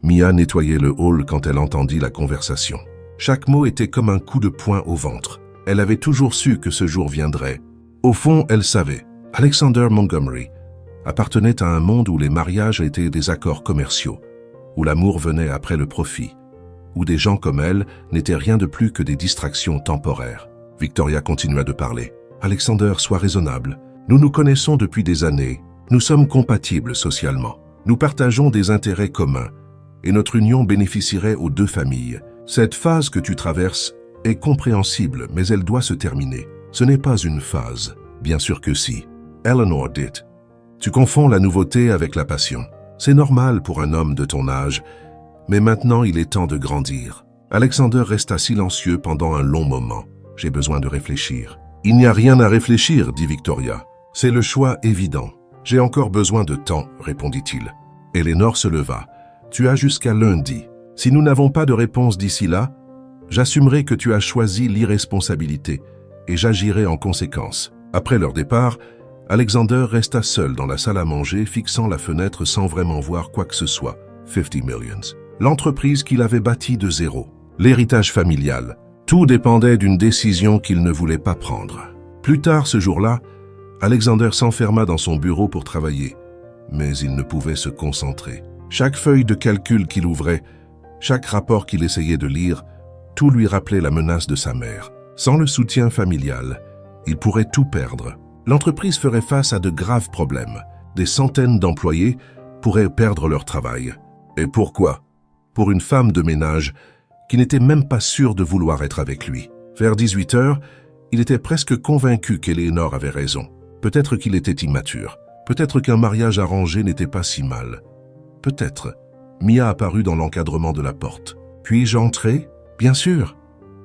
Mia nettoyait le hall quand elle entendit la conversation. Chaque mot était comme un coup de poing au ventre. Elle avait toujours su que ce jour viendrait. Au fond, elle savait. Alexander Montgomery appartenait à un monde où les mariages étaient des accords commerciaux, où l'amour venait après le profit, où des gens comme elle n'étaient rien de plus que des distractions temporaires. Victoria continua de parler. « Alexander, sois raisonnable. Nous nous connaissons depuis des années. Nous sommes compatibles socialement. Nous partageons des intérêts communs et notre union bénéficierait aux deux familles. Cette phase que tu traverses est compréhensible, mais elle doit se terminer. Ce n'est pas une phase. Bien sûr que si. Eleanor dit. Tu confonds la nouveauté avec la passion. C'est normal pour un homme de ton âge, mais maintenant il est temps de grandir. » Alexander resta silencieux pendant un long moment. « J'ai besoin de réfléchir. »« Il n'y a rien à réfléchir, » dit Victoria. « C'est le choix évident. »« J'ai encore besoin de temps, » répondit-il. Eleanor se leva. « Tu as jusqu'à lundi. Si nous n'avons pas de réponse d'ici là, j'assumerai que tu as choisi l'irresponsabilité et j'agirai en conséquence. » Après leur départ, Alexander resta seul dans la salle à manger, fixant la fenêtre sans vraiment voir quoi que ce soit. 50 millions. L'entreprise qu'il avait bâtie de zéro. L'héritage familial. Tout dépendait d'une décision qu'il ne voulait pas prendre. Plus tard ce jour-là, Alexander s'enferma dans son bureau pour travailler, mais il ne pouvait se concentrer. Chaque feuille de calcul qu'il ouvrait, chaque rapport qu'il essayait de lire, tout lui rappelait la menace de sa mère. Sans le soutien familial, il pourrait tout perdre. L'entreprise ferait face à de graves problèmes. Des centaines d'employés pourraient perdre leur travail. Et pourquoi? Pour une femme de ménage qui n'était même pas sûre de vouloir être avec lui. Vers 18 heures, il était presque convaincu qu'Eleanor avait raison. Peut-être qu'il était immature. Peut-être qu'un mariage arrangé n'était pas si mal. Peut-être. Mia apparut dans l'encadrement de la porte. « Puis-je entrer ?»« Bien sûr. »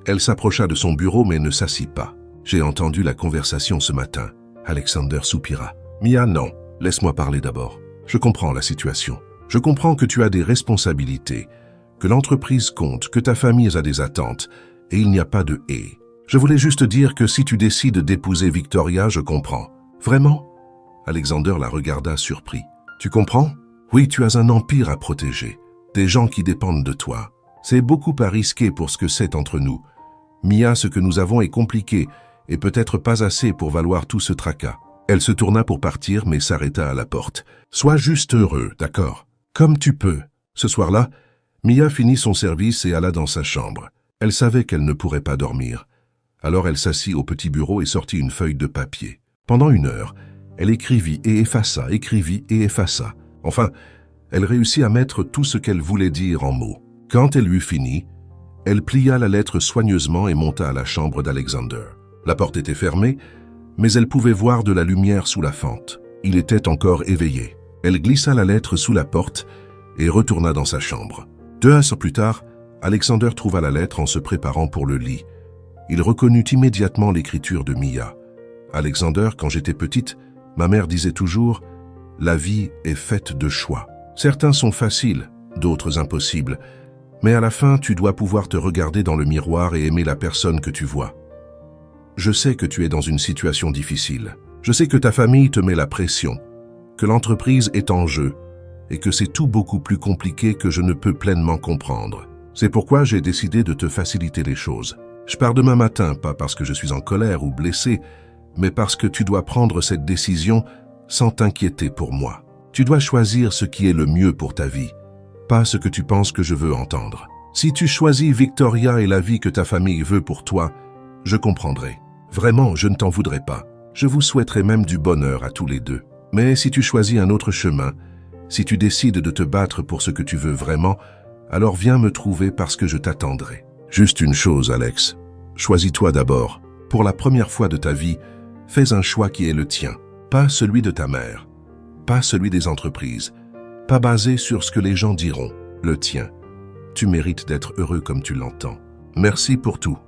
Elle s'approcha de son bureau mais ne s'assit pas. « J'ai entendu la conversation ce matin. » Alexander soupira. « Mia, non. Laisse-moi parler d'abord. Je comprends la situation. Je comprends que tu as des responsabilités, que l'entreprise compte, que ta famille a des attentes, et il n'y a pas de « et ». Je voulais juste dire que si tu décides d'épouser Victoria, je comprends. Vraiment? Alexander la regarda surpris. Tu comprends? Oui, tu as un empire à protéger, des gens qui dépendent de toi. C'est beaucoup à risquer pour ce que c'est entre nous. Mia, ce que nous avons est compliqué et peut-être pas assez pour valoir tout ce tracas. Elle se tourna pour partir mais s'arrêta à la porte. Sois juste heureux, d'accord? Comme tu peux. Ce soir-là, Mia finit son service et alla dans sa chambre. Elle savait qu'elle ne pourrait pas dormir. Alors elle s'assit au petit bureau et sortit une feuille de papier. Pendant 1 heure, elle écrivit et effaça, écrivit et effaça. Enfin, elle réussit à mettre tout ce qu'elle voulait dire en mots. Quand elle eut fini, elle plia la lettre soigneusement et monta à la chambre d'Alexander. La porte était fermée, mais elle pouvait voir de la lumière sous la fente. Il était encore éveillé. Elle glissa la lettre sous la porte et retourna dans sa chambre. 2 heures plus tard, Alexander trouva la lettre en se préparant pour le lit. Il reconnut immédiatement l'écriture de Mia. « Alexander, quand j'étais petite, ma mère disait toujours « La vie est faite de choix. Certains sont faciles, d'autres impossibles. Mais à la fin, tu dois pouvoir te regarder dans le miroir et aimer la personne que tu vois. Je sais que tu es dans une situation difficile. Je sais que ta famille te met la pression, que l'entreprise est en jeu et que c'est tout beaucoup plus compliqué que je ne peux pleinement comprendre. C'est pourquoi j'ai décidé de te faciliter les choses. Je pars demain matin, pas parce que je suis en colère ou blessé, mais parce que tu dois prendre cette décision sans t'inquiéter pour moi. Tu dois choisir ce qui est le mieux pour ta vie, pas ce que tu penses que je veux entendre. Si tu choisis Victoria et la vie que ta famille veut pour toi, je comprendrai. Vraiment, je ne t'en voudrais pas. Je vous souhaiterais même du bonheur à tous les deux. Mais si tu choisis un autre chemin, si tu décides de te battre pour ce que tu veux vraiment, alors viens me trouver parce que je t'attendrai. Juste une chose, Alex. Choisis-toi d'abord. Pour la première fois de ta vie, fais un choix qui est le tien, pas celui de ta mère, pas celui des entreprises, pas basé sur ce que les gens diront, le tien. Tu mérites d'être heureux comme tu l'entends. Merci pour tout.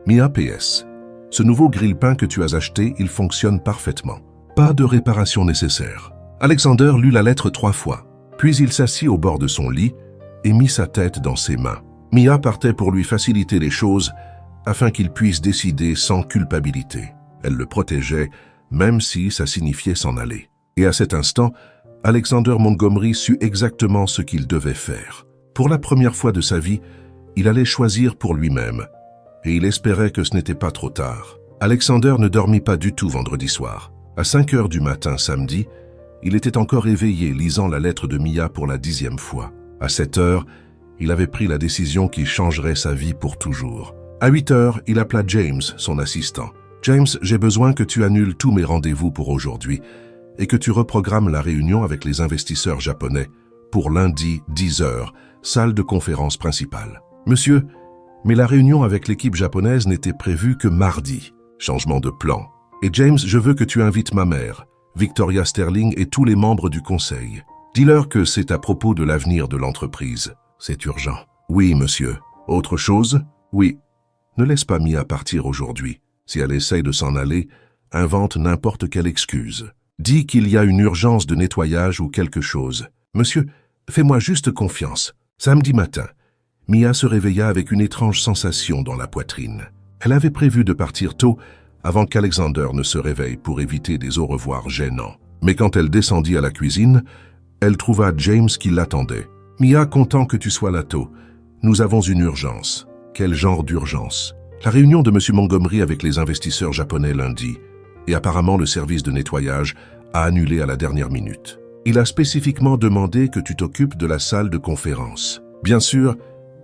Mia PS. Ce nouveau grille-pain que tu as acheté, il fonctionne parfaitement. Pas de réparation nécessaire. Alexander lut la lettre 3 fois, puis il s'assit au bord de son lit et mit sa tête dans ses mains. Mia partait pour lui faciliter les choses afin qu'il puisse décider sans culpabilité. Elle le protégeait, même si ça signifiait s'en aller. Et à cet instant, Alexander Montgomery sut exactement ce qu'il devait faire. Pour la première fois de sa vie, il allait choisir pour lui-même, et il espérait que ce n'était pas trop tard. Alexander ne dormit pas du tout vendredi soir. À 5 heures du matin samedi, il était encore éveillé lisant la lettre de Mia pour la 10e fois. À 7 heures, il avait pris la décision qui changerait sa vie pour toujours. À 8 heures, il appela James, son assistant. « James, j'ai besoin que tu annules tous mes rendez-vous pour aujourd'hui et que tu reprogrammes la réunion avec les investisseurs japonais pour lundi 10 heures, salle de conférence principale. »« Monsieur, mais la réunion avec l'équipe japonaise n'était prévue que mardi. » Changement de plan. « Et James, je veux que tu invites ma mère, Victoria Sterling et tous les membres du conseil. Dis-leur que c'est à propos de l'avenir de l'entreprise. C'est urgent. »« Oui, monsieur. Autre chose ? » ?»« Oui. Ne laisse pas Mia partir aujourd'hui. Si elle essaye de s'en aller, invente n'importe quelle excuse. Dis qu'il y a une urgence de nettoyage ou quelque chose. Monsieur, fais-moi juste confiance. » Samedi matin, Mia se réveilla avec une étrange sensation dans la poitrine. Elle avait prévu de partir tôt avant qu'Alexander ne se réveille pour éviter des au revoir gênants. Mais quand elle descendit à la cuisine, elle trouva James qui l'attendait. « Mia, content que tu sois là tôt. Nous avons une urgence. » « Quel genre d'urgence ? » La réunion de M. Montgomery avec les investisseurs japonais lundi, et apparemment le service de nettoyage a annulé à la dernière minute. Il a spécifiquement demandé que tu t'occupes de la salle de conférence. Bien sûr,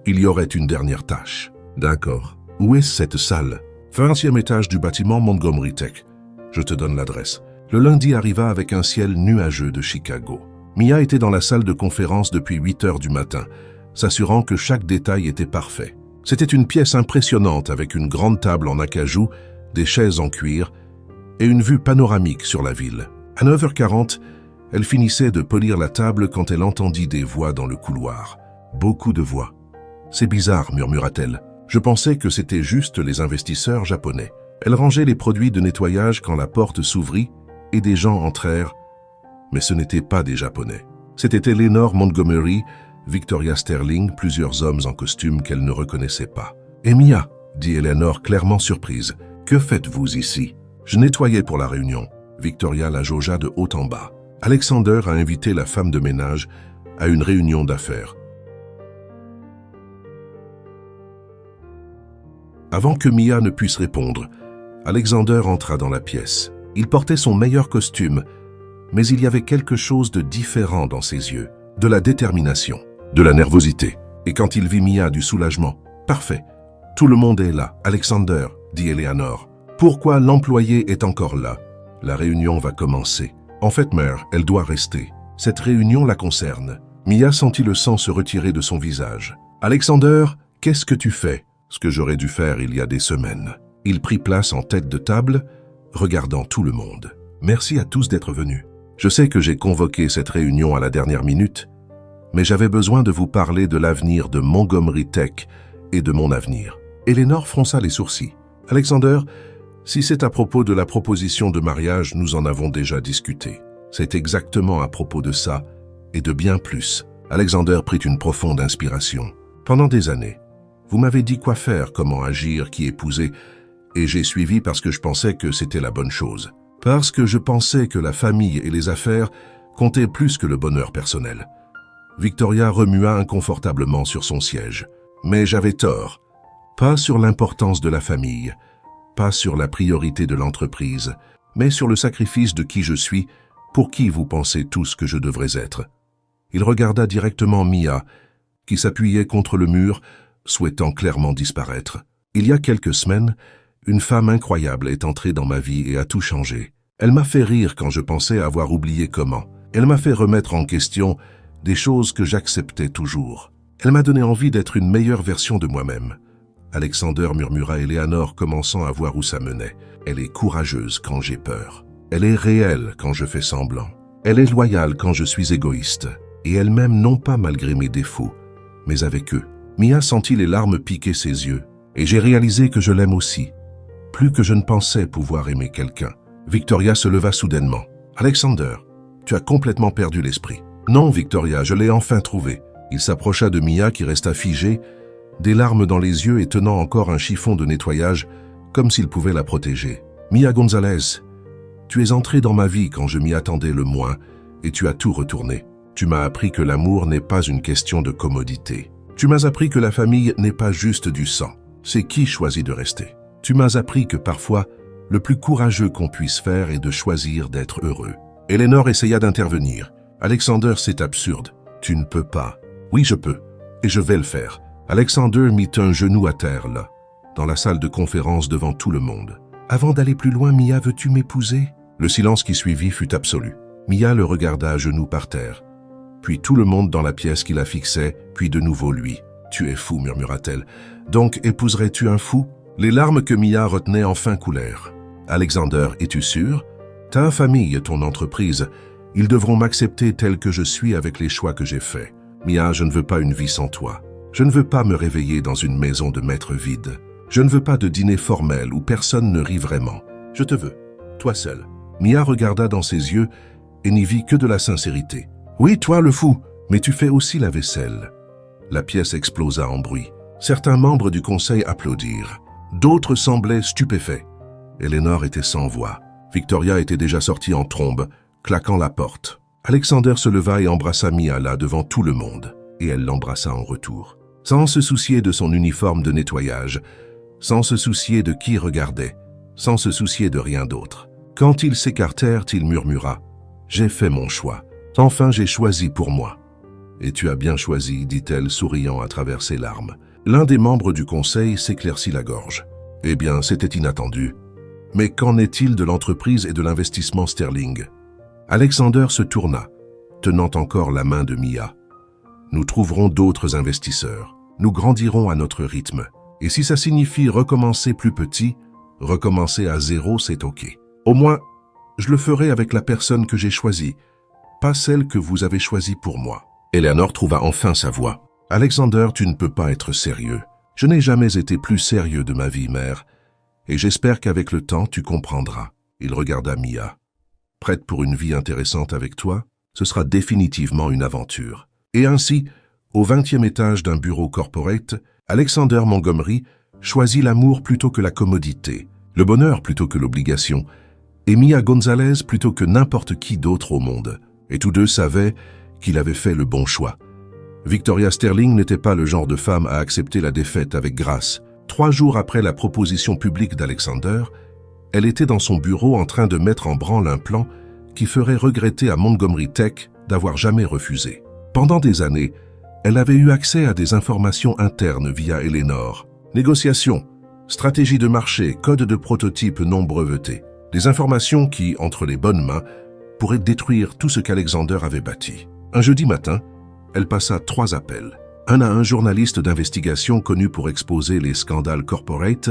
il y aurait une dernière tâche. D'accord. Où est cette salle ? 20e étage du bâtiment Montgomery Tech. Je te donne l'adresse. Le lundi arriva avec un ciel nuageux de Chicago. Mia était dans la salle de conférence depuis 8 heures du matin, s'assurant que chaque détail était parfait. C'était une pièce impressionnante avec une grande table en acajou, des chaises en cuir et une vue panoramique sur la ville. À 9h40, elle finissait de polir la table quand elle entendit des voix dans le couloir. Beaucoup de voix. « C'est bizarre, murmura-t-elle. Je pensais que c'était juste les investisseurs japonais. » Elle rangeait les produits de nettoyage quand la porte s'ouvrit et des gens entrèrent. Mais ce n'étaient pas des Japonais. C'était Eleanor Montgomery, Victoria Sterling, plusieurs hommes en costume qu'elle ne reconnaissait pas. « Et Mia, dit Eleanor clairement surprise, que faites-vous ici ? » « Je nettoyais pour la réunion. » Victoria la jaugea de haut en bas. Alexander a invité la femme de ménage à une réunion d'affaires. Avant que Mia ne puisse répondre, Alexander entra dans la pièce. Il portait son meilleur costume, mais il y avait quelque chose de différent dans ses yeux, de la détermination, de la nervosité. Et quand il vit Mia, du soulagement. « Parfait, tout le monde est là, Alexander, » dit Eleanor. « Pourquoi l'employé est encore là ? La réunion va commencer. En fait, mère, elle doit rester. Cette réunion la concerne. » Mia sentit le sang se retirer de son visage. « Alexander, qu'est-ce que tu fais ? » Ce que j'aurais dû faire il y a des semaines. Il prit place en tête de table, regardant tout le monde. « Merci à tous d'être venus. Je sais que j'ai convoqué cette réunion à la dernière minute, mais j'avais besoin de vous parler de l'avenir de Montgomery Tech et de mon avenir. » Eleanor fronça les sourcils. « Alexander, si c'est à propos de la proposition de mariage, nous en avons déjà discuté. C'est exactement à propos de ça et de bien plus. » Alexander prit une profonde inspiration. « Pendant des années, vous m'avez dit quoi faire, comment agir, qui épouser, et j'ai suivi parce que je pensais que c'était la bonne chose. Parce que je pensais que la famille et les affaires comptaient plus que le bonheur personnel. » Victoria remua inconfortablement sur son siège. « Mais j'avais tort. Pas sur l'importance de la famille, pas sur la priorité de l'entreprise, mais sur le sacrifice de qui je suis, pour qui vous pensez tous que je devrais être. » Il regarda directement Mia, qui s'appuyait contre le mur, souhaitant clairement disparaître. « Il y a quelques semaines, une femme incroyable est entrée dans ma vie et a tout changé. Elle m'a fait rire quand je pensais avoir oublié comment. Elle m'a fait remettre en question des choses que j'acceptais toujours. Elle m'a donné envie d'être une meilleure version de moi-même. » Alexander murmura Eleanor, commençant à voir où ça menait. « Elle est courageuse quand j'ai peur. Elle est réelle quand je fais semblant. Elle est loyale quand je suis égoïste. Et elle m'aime non pas malgré mes défauts, mais avec eux. » Mia sentit les larmes piquer ses yeux. « Et j'ai réalisé que je l'aime aussi. Plus que je ne pensais pouvoir aimer quelqu'un. » Victoria se leva soudainement. « Alexander, tu as complètement perdu l'esprit. »« Non, Victoria, je l'ai enfin trouvé. » Il s'approcha de Mia qui resta figée, des larmes dans les yeux et tenant encore un chiffon de nettoyage, comme s'il pouvait la protéger. « Mia Gonzalez, tu es entrée dans ma vie quand je m'y attendais le moins et tu as tout retourné. Tu m'as appris que l'amour n'est pas une question de commodité. Tu m'as appris que la famille n'est pas juste du sang. C'est qui choisit de rester. Tu m'as appris que parfois, le plus courageux qu'on puisse faire est de choisir d'être heureux. Eleanor essaya d'intervenir. Alexander, c'est absurde. Tu ne peux pas. Oui, je peux. Et je vais le faire. Alexander mit un genou à terre, là, dans la salle de conférence devant tout le monde. Avant d'aller plus loin, Mia, veux-tu m'épouser? Le silence qui suivit fut absolu. Mia le regarda à genoux par terre. Puis tout le monde dans la pièce qui la fixait, puis de nouveau lui. « Tu es fou, murmura-t-elle. Donc épouserais-tu un fou ?» Les larmes que Mia retenait enfin coulèrent. « Alexander, es-tu sûr? Ta famille, ton entreprise, ils devront m'accepter tel que je suis avec les choix que j'ai faits. Mia, je ne veux pas une vie sans toi. Je ne veux pas me réveiller dans une maison de maître vide. Je ne veux pas de dîner formel où personne ne rit vraiment. Je te veux, toi seul. » Mia regarda dans ses yeux et n'y vit que de la sincérité. « Oui, toi le fou, mais tu fais aussi la vaisselle. » La pièce explosa en bruit. Certains membres du conseil applaudirent. D'autres semblaient stupéfaits. Eleanor était sans voix. Victoria était déjà sortie en trombe, claquant la porte. Alexander se leva et embrassa Mia là devant tout le monde. Et elle l'embrassa en retour. Sans se soucier de son uniforme de nettoyage, sans se soucier de qui regardait, sans se soucier de rien d'autre. Quand ils s'écartèrent, il murmura « J'ai fait mon choix. Enfin, j'ai choisi pour moi. » « Et tu as bien choisi, dit-elle, souriant à travers ses larmes. L'un des membres du conseil s'éclaircit la gorge. Eh bien, c'était inattendu. Mais qu'en est-il de l'entreprise et de l'investissement Sterling? Alexander se tourna, tenant encore la main de Mia. Nous trouverons d'autres investisseurs. Nous grandirons à notre rythme. Et si ça signifie recommencer plus petit, recommencer à zéro, c'est OK. Au moins, je le ferai avec la personne que j'ai choisie, pas celle que vous avez choisie pour moi. Eleanor trouva enfin sa voix. « Alexander, tu ne peux pas être sérieux. Je n'ai jamais été plus sérieux de ma vie, mère. Et j'espère qu'avec le temps, tu comprendras. » Il regarda Mia. « Prête pour une vie intéressante avec toi? Ce sera définitivement une aventure. » Et ainsi, au 20e étage d'un bureau corporate, Alexander Montgomery choisit l'amour plutôt que la commodité, le bonheur plutôt que l'obligation, et Mia Gonzalez plutôt que n'importe qui d'autre au monde. Et tous deux savaient qu'il avait fait le bon choix. Victoria Sterling n'était pas le genre de femme à accepter la défaite avec grâce. 3 jours après la proposition publique d'Alexander, elle était dans son bureau en train de mettre en branle un plan qui ferait regretter à Montgomery Tech d'avoir jamais refusé. Pendant des années, elle avait eu accès à des informations internes via Eleanor. Négociations, stratégie de marché, code de prototype non breveté. Des informations qui, entre les bonnes mains, pourraient détruire tout ce qu'Alexander avait bâti. Un jeudi matin, elle passa 3 appels. Un à un journaliste d'investigation connu pour exposer les scandales corporate,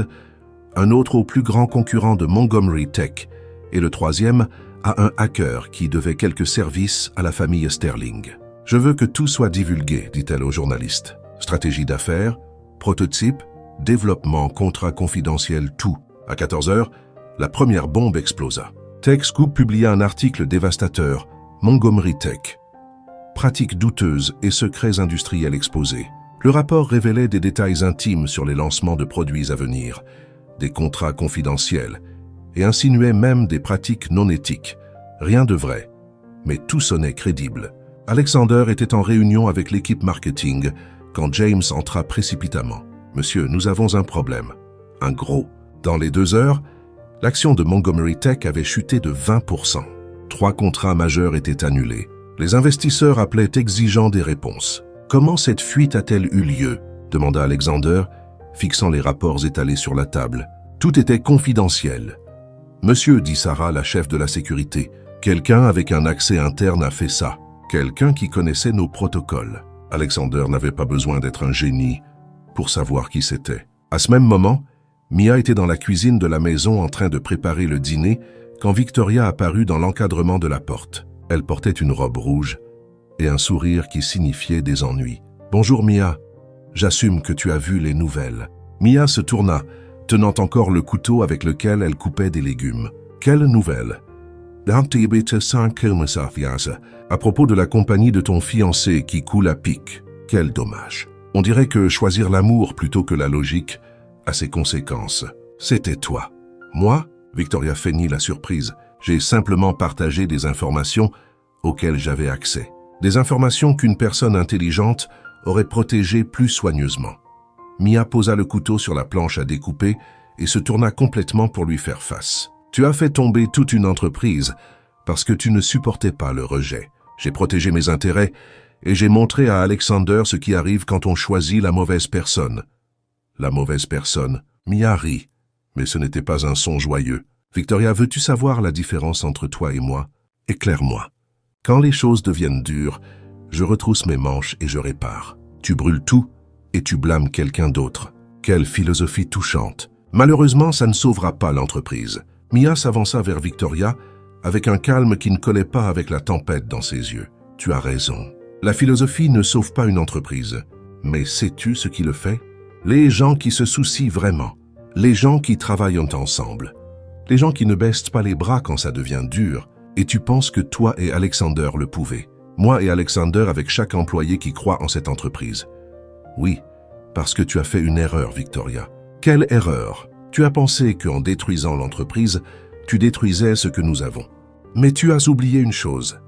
un autre au plus grand concurrent de Montgomery Tech, et le 3e à un hacker qui devait quelques services à la famille Sterling. « Je veux que tout soit divulgué, dit-elle au journaliste. Stratégie d'affaires, prototype, développement, contrat confidentiel, tout. » À 14 heures, la première bombe explosa. TechScoop publia un article dévastateur, Montgomery Tech. Pratiques douteuses et secrets industriels exposés. Le rapport révélait des détails intimes sur les lancements de produits à venir, des contrats confidentiels, et insinuait même des pratiques non éthiques. Rien de vrai, mais tout sonnait crédible. Alexander était en réunion avec l'équipe marketing quand James entra précipitamment. « Monsieur, nous avons un problème. Un gros. » Dans les 2 heures, l'action de Montgomery Tech avait chuté de 20%. 3 contrats majeurs étaient annulés. Les investisseurs appelaient exigeants des réponses. « Comment cette fuite a-t-elle eu lieu ?» demanda Alexander, fixant les rapports étalés sur la table. Tout était confidentiel. « Monsieur, dit Sarah, la chef de la sécurité, quelqu'un avec un accès interne a fait ça. Quelqu'un qui connaissait nos protocoles. » Alexander n'avait pas besoin d'être un génie pour savoir qui c'était. À ce même moment, Mia était dans la cuisine de la maison en train de préparer le dîner quand Victoria apparut dans l'encadrement de la porte. Elle portait une robe rouge et un sourire qui signifiait des ennuis. « Bonjour Mia, j'assume que tu as vu les nouvelles. » Mia se tourna, tenant encore le couteau avec lequel elle coupait des légumes. « Quelle nouvelle ?» À propos de la compagnie de ton fiancé qui coule à pic. Quel dommage. On dirait que choisir l'amour plutôt que la logique a ses conséquences. C'était toi. Moi, Victoria feignit la surprise. J'ai simplement partagé des informations auxquelles j'avais accès. Des informations qu'une personne intelligente aurait protégées plus soigneusement. Mia posa le couteau sur la planche à découper et se tourna complètement pour lui faire face. « Tu as fait tomber toute une entreprise parce que tu ne supportais pas le rejet. J'ai protégé mes intérêts et j'ai montré à Alexander ce qui arrive quand on choisit la mauvaise personne. » La mauvaise personne. Mia rit, mais ce n'était pas un son joyeux. « Victoria, veux-tu savoir la différence entre toi et moi? Éclaire-moi. Quand les choses deviennent dures, je retrousse mes manches et je répare. Tu brûles tout et tu blâmes quelqu'un d'autre. Quelle philosophie touchante. Malheureusement, ça ne sauvera pas l'entreprise. » Mia s'avança vers Victoria avec un calme qui ne collait pas avec la tempête dans ses yeux. « Tu as raison. La philosophie ne sauve pas une entreprise. Mais sais-tu ce qui le fait? Les gens qui se soucient vraiment. Les gens qui travaillent ensemble. Les gens qui ne baissent pas les bras quand ça devient dur. Et tu penses que toi et Alexander le pouvaient. Moi et Alexander avec chaque employé qui croit en cette entreprise. Oui, parce que tu as fait une erreur, Victoria. Quelle erreur? Tu as pensé qu'en détruisant l'entreprise, tu détruisais ce que nous avons. Mais tu as oublié une chose.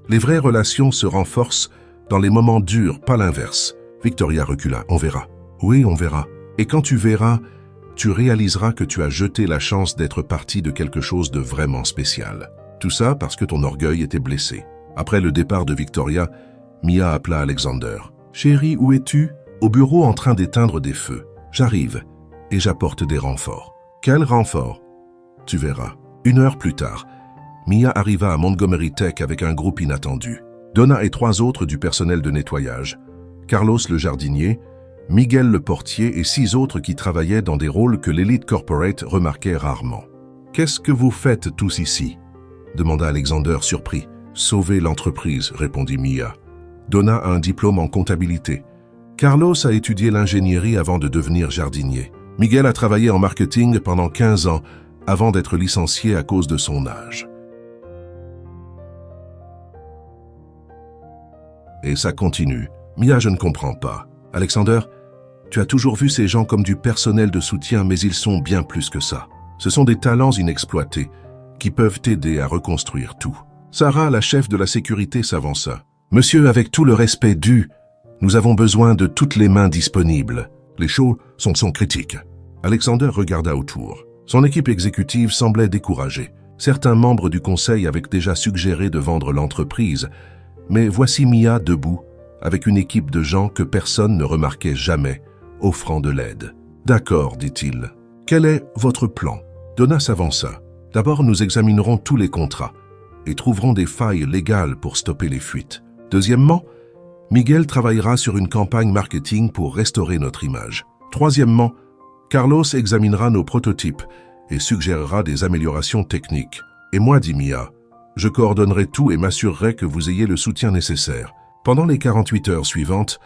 Les vraies relations se renforcent dans les moments durs, pas l'inverse. Victoria recula. On verra. Oui, on verra. Et quand tu verras, tu réaliseras que tu as jeté la chance d'être partie de quelque chose de vraiment spécial. Tout ça parce que ton orgueil était blessé. Après le départ de Victoria, Mia appela Alexander. « Chérie, où es-tu? » « Au bureau en train d'éteindre des feux. J'arrive et j'apporte des renforts. »« Quel renfort? » ?»« Tu verras. » 1 heure plus tard, Mia arriva à Montgomery Tech avec un groupe inattendu. Donna et 3 autres du personnel de nettoyage. Carlos le jardinier, Miguel le portier et 6 autres qui travaillaient dans des rôles que l'élite corporate remarquait rarement. « Qu'est-ce que vous faites tous ici ?» demanda Alexander surpris. « Sauver l'entreprise, » répondit Mia. Donna a un diplôme en comptabilité. Carlos a étudié l'ingénierie avant de devenir jardinier. Miguel a travaillé en marketing pendant 15 ans avant d'être licencié à cause de son âge. Et ça continue. Mia, je ne comprends pas. Alexander, tu as toujours vu ces gens comme du personnel de soutien, mais ils sont bien plus que ça. Ce sont des talents inexploités qui peuvent t'aider à reconstruire tout. Sarah, la chef de la sécurité, s'avança. Monsieur, avec tout le respect dû, nous avons besoin de toutes les mains disponibles. Les choses sont critiques. Alexander regarda autour. Son équipe exécutive semblait découragée. Certains membres du conseil avaient déjà suggéré de vendre l'entreprise, mais voici Mia debout, avec une équipe de gens que personne ne remarquait jamais, offrant de l'aide. « D'accord, dit-il. Quel est votre plan ?» Donna s'avança. « D'abord, nous examinerons tous les contrats et trouverons des failles légales pour stopper les fuites. Deuxièmement, Miguel travaillera sur une campagne marketing pour restaurer notre image. Troisièmement, Carlos examinera nos prototypes et suggérera des améliorations techniques. Et moi, dit Mia, je coordonnerai tout et m'assurerai que vous ayez le soutien nécessaire. » Pendant les 48 heures suivantes,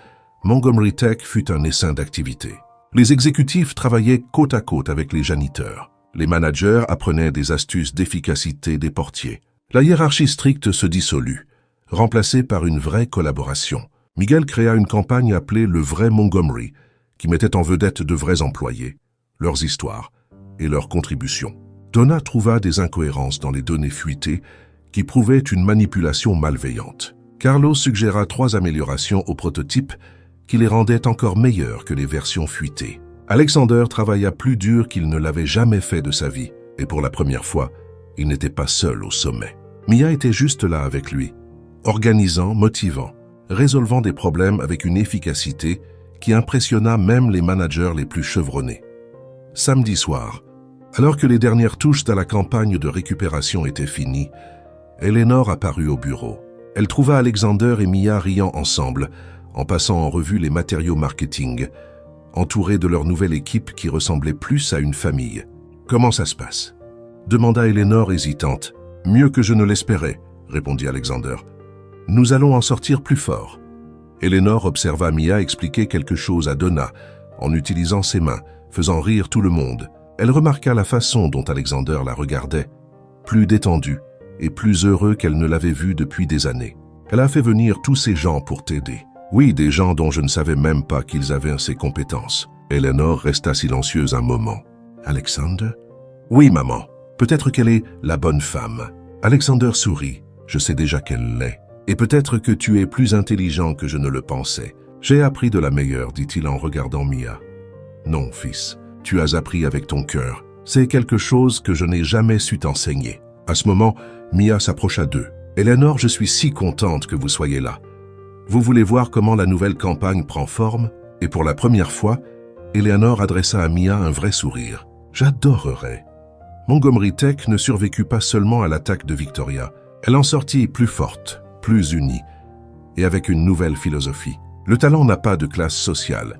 Montgomery Tech fut un essaim d'activité. Les exécutifs travaillaient côte à côte avec les janiteurs. Les managers apprenaient des astuces d'efficacité des portiers. La hiérarchie stricte se dissolut, remplacée par une vraie collaboration. Miguel créa une campagne appelée « Le vrai Montgomery », qui mettait en vedette de vrais employés, leurs histoires et leurs contributions. Donna trouva des incohérences dans les données fuitées qui prouvaient une manipulation malveillante. Carlos suggéra 3 améliorations au prototype qui les rendaient encore meilleurs que les versions fuitées. Alexander travailla plus dur qu'il ne l'avait jamais fait de sa vie, et pour la première fois, il n'était pas seul au sommet. Mia était juste là avec lui, organisant, motivant, résolvant des problèmes avec une efficacité qui impressionna même les managers les plus chevronnés. Samedi soir, alors que les dernières touches à la campagne de récupération étaient finies, Eleanor apparut au bureau. Elle trouva Alexander et Mia riant ensemble, en passant en revue les matériaux marketing, entourés de leur nouvelle équipe qui ressemblait plus à une famille. « Comment ça se passe ?» demanda Eleanor hésitante. « Mieux que je ne l'espérais, » répondit Alexander. « Nous allons en sortir plus fort. » Eleanor observa Mia expliquer quelque chose à Donna, en utilisant ses mains, faisant rire tout le monde. Elle remarqua la façon dont Alexander la regardait, plus détendu et plus heureux qu'elle ne l'avait vu depuis des années. Elle a fait venir tous ces gens pour t'aider. Oui, des gens dont je ne savais même pas qu'ils avaient ces compétences. Eleanor resta silencieuse un moment. Alexander? Oui, maman. Peut-être qu'elle est la bonne femme. Alexander sourit. Je sais déjà qu'elle l'est. Et peut-être que tu es plus intelligent que je ne le pensais. J'ai appris de la meilleure, dit-il en regardant Mia. Non, fils, tu as appris avec ton cœur. C'est quelque chose que je n'ai jamais su t'enseigner. À ce moment, Mia s'approcha d'eux. Eleanor, je suis si contente que vous soyez là. Vous voulez voir comment la nouvelle campagne prend forme? Et pour la première fois, Eleanor adressa à Mia un vrai sourire. J'adorerais. Montgomery Tech ne survécut pas seulement à l'attaque de Victoria. Elle en sortit plus forte, plus unie, et avec une nouvelle philosophie. Le talent n'a pas de classe sociale,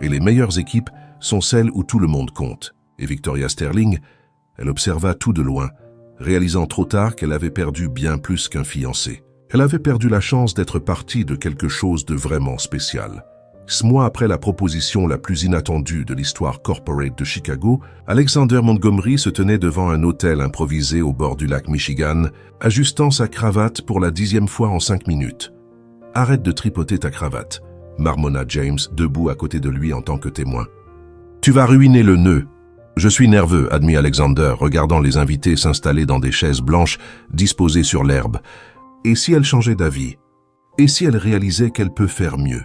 et les meilleures équipes sont celles où tout le monde compte. Et Victoria Sterling, elle observa tout de loin, réalisant trop tard qu'elle avait perdu bien plus qu'un fiancé. Elle avait perdu la chance d'être partie de quelque chose de vraiment spécial. 6 mois après la proposition la plus inattendue de l'histoire corporate de Chicago, Alexander Montgomery se tenait devant un hôtel improvisé au bord du lac Michigan, ajustant sa cravate pour la 10e fois en 5 minutes. « Arrête de tripoter ta cravate », marmonna James, debout à côté de lui en tant que témoin. « Tu vas ruiner le nœud. » « Je suis nerveux, admit Alexander, regardant les invités s'installer dans des chaises blanches disposées sur l'herbe. Et si elle changeait d'avis? Et si elle réalisait qu'elle peut faire mieux?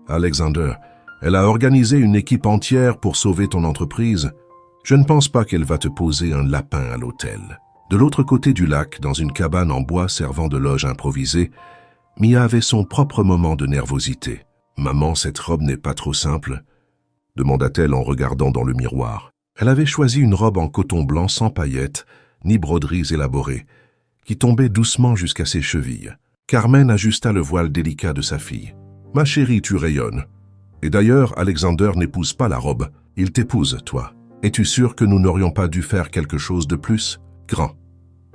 Alexander, elle a organisé une équipe entière pour sauver ton entreprise. Je ne pense pas qu'elle va te poser un lapin à l'hôtel. De l'autre côté du lac, dans une cabane en bois servant de loge improvisée, Mia avait son propre moment de nervosité. « Maman, cette robe n'est pas trop simple ?» demanda-t-elle en regardant dans le miroir. Elle avait choisi une robe en coton blanc sans paillettes, ni broderies élaborées, qui tombait doucement jusqu'à ses chevilles. Carmen ajusta le voile délicat de sa fille. « Ma chérie, tu rayonnes. Et d'ailleurs, Alexander n'épouse pas la robe. Il t'épouse, toi. Es-tu sûr que nous n'aurions pas dû faire quelque chose de plus? Grand. »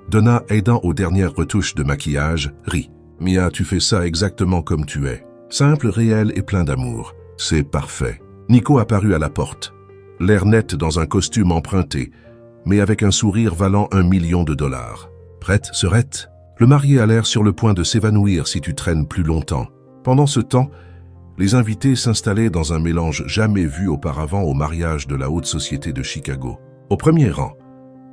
Donna, aidant aux dernières retouches de maquillage, rit. « Mia, tu fais ça exactement comme tu es. Simple, réel et plein d'amour. C'est parfait. » Nico apparut à la porte. L'air net dans un costume emprunté, mais avec un sourire valant $1 million. « Prête, Serette? Le marié a l'air sur le point de s'évanouir si tu traînes plus longtemps. » Pendant ce temps, les invités s'installaient dans un mélange jamais vu auparavant au mariage de la haute société de Chicago. Au premier rang,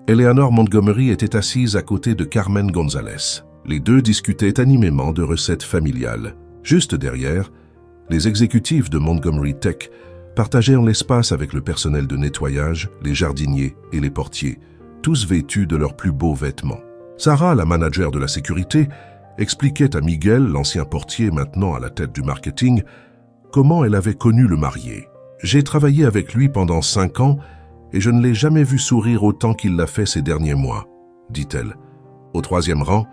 Eleanor Montgomery était assise à côté de Carmen Gonzalez. Les deux discutaient animément de recettes familiales. Juste derrière, les exécutifs de Montgomery Tech partageaient l'espace avec le personnel de nettoyage, les jardiniers et les portiers, tous vêtus de leurs plus beaux vêtements. Sarah, la manager de la sécurité, expliquait à Miguel, l'ancien portier maintenant à la tête du marketing, comment elle avait connu le marié. « J'ai travaillé avec lui pendant 5 ans et je ne l'ai jamais vu sourire autant qu'il l'a fait ces derniers mois, » dit-elle. Au troisième rang,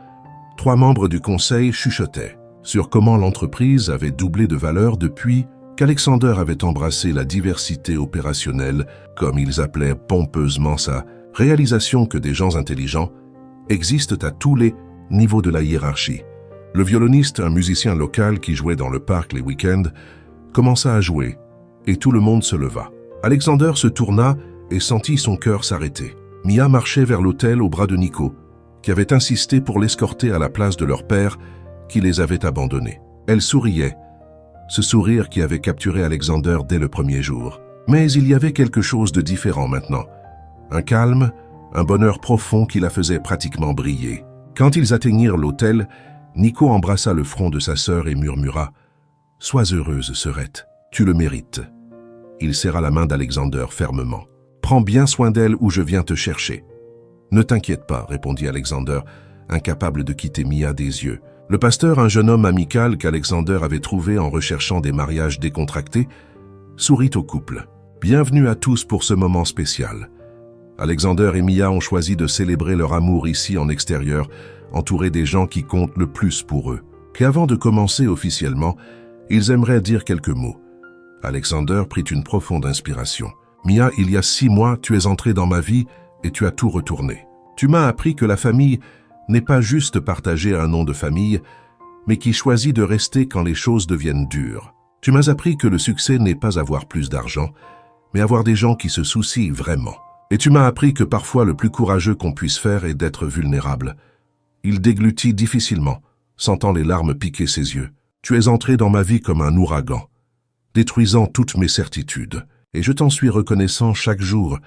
3 membres du conseil chuchotaient sur comment l'entreprise avait doublé de valeur depuis qu'Alexander avait embrassé la diversité opérationnelle, comme ils appelaient pompeusement sa réalisation que des gens intelligents existent à tous les niveaux de la hiérarchie. Le violoniste, un musicien local qui jouait dans le parc les week-ends, commença à jouer, et tout le monde se leva. Alexander se tourna et sentit son cœur s'arrêter. Mia marchait vers l'hôtel au bras de Nico, qui avait insisté pour l'escorter à la place de leur père, qui les avait abandonnés. Elle souriait, ce sourire qui avait capturé Alexander dès le premier jour. Mais il y avait quelque chose de différent maintenant. Un calme, un bonheur profond qui la faisait pratiquement briller. Quand ils atteignirent l'hôtel, Nico embrassa le front de sa sœur et murmura « Sois heureuse, Serette, tu le mérites. » Il serra la main d'Alexander fermement. « Prends bien soin d'elle ou je viens te chercher. »« Ne t'inquiète pas, » répondit Alexander, incapable de quitter Mia des yeux. Le pasteur, un jeune homme amical qu'Alexander avait trouvé en recherchant des mariages décontractés, sourit au couple. « Bienvenue à tous pour ce moment spécial. » Alexander et Mia ont choisi de célébrer leur amour ici en extérieur, entourés des gens qui comptent le plus pour eux. Et avant de commencer officiellement, ils aimeraient dire quelques mots. Alexander prit une profonde inspiration. « Mia, il y a 6 mois, tu es entrée dans ma vie et tu as tout retourné. Tu m'as appris que la famille n'est pas juste partager un nom de famille, mais qui choisit de rester quand les choses deviennent dures. Tu m'as appris que le succès n'est pas avoir plus d'argent, mais avoir des gens qui se soucient vraiment. Et tu m'as appris que parfois le plus courageux qu'on puisse faire est d'être vulnérable. » Il déglutit difficilement, sentant les larmes piquer ses yeux. « Tu es entré dans ma vie comme un ouragan, détruisant toutes mes certitudes. Et je t'en suis reconnaissant chaque jour,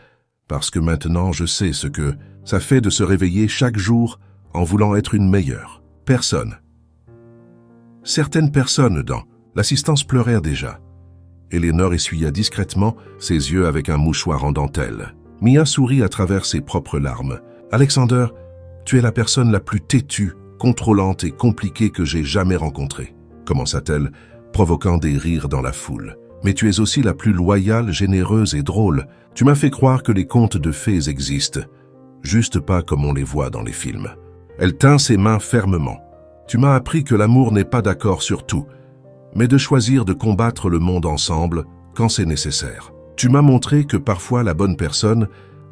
parce que maintenant je sais ce que ça fait de se réveiller chaque jour en voulant être une meilleure personne. Certaines personnes dans l'assistance pleurèrent déjà. Eleanor essuya discrètement ses yeux avec un mouchoir en dentelle. Mia sourit à travers ses propres larmes. « Alexander, tu es la personne la plus têtue, contrôlante et compliquée que j'ai jamais rencontrée, » commença-t-elle, provoquant des rires dans la foule. « Mais tu es aussi la plus loyale, généreuse et drôle. Tu m'as fait croire que les contes de fées existent, juste pas comme on les voit dans les films. » Elle tint ses mains fermement. « Tu m'as appris que l'amour n'est pas d'accord sur tout, mais de choisir de combattre le monde ensemble quand c'est nécessaire. Tu m'as montré que parfois la bonne personne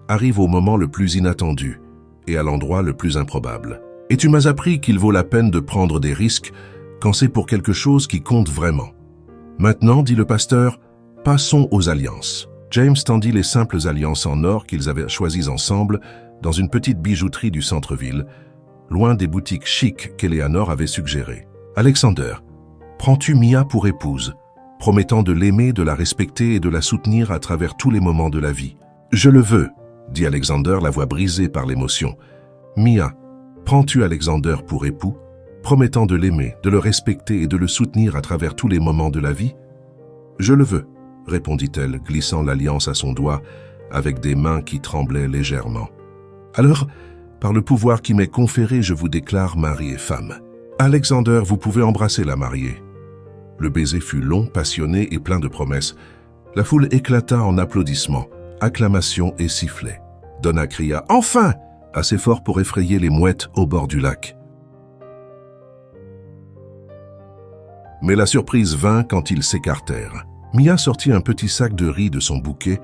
arrive au moment le plus inattendu et à l'endroit le plus improbable. Et tu m'as appris qu'il vaut la peine de prendre des risques quand c'est pour quelque chose qui compte vraiment. Maintenant, dit le pasteur, passons aux alliances. » James tendit les simples alliances en or qu'ils avaient choisies ensemble dans une petite bijouterie du centre-ville, loin des boutiques chics qu'Eleanor avait suggérées. « Alexander, prends-tu Mia pour épouse, promettant de l'aimer, de la respecter et de la soutenir à travers tous les moments de la vie? »« Je le veux, » dit Alexander, la voix brisée par l'émotion. « Mia, prends-tu Alexander pour époux, promettant de l'aimer, de le respecter et de le soutenir à travers tous les moments de la vie? »« Je le veux, » répondit-elle, glissant l'alliance à son doigt avec des mains qui tremblaient légèrement. « Alors, par le pouvoir qui m'est conféré, je vous déclare mari et femme. Alexander, vous pouvez embrasser la mariée. » Le baiser fut long, passionné et plein de promesses. La foule éclata en applaudissements, acclamations et sifflets. Donna cria « Enfin !» assez fort pour effrayer les mouettes au bord du lac. Mais la surprise vint quand ils s'écartèrent. Mia sortit un petit sac de riz de son bouquet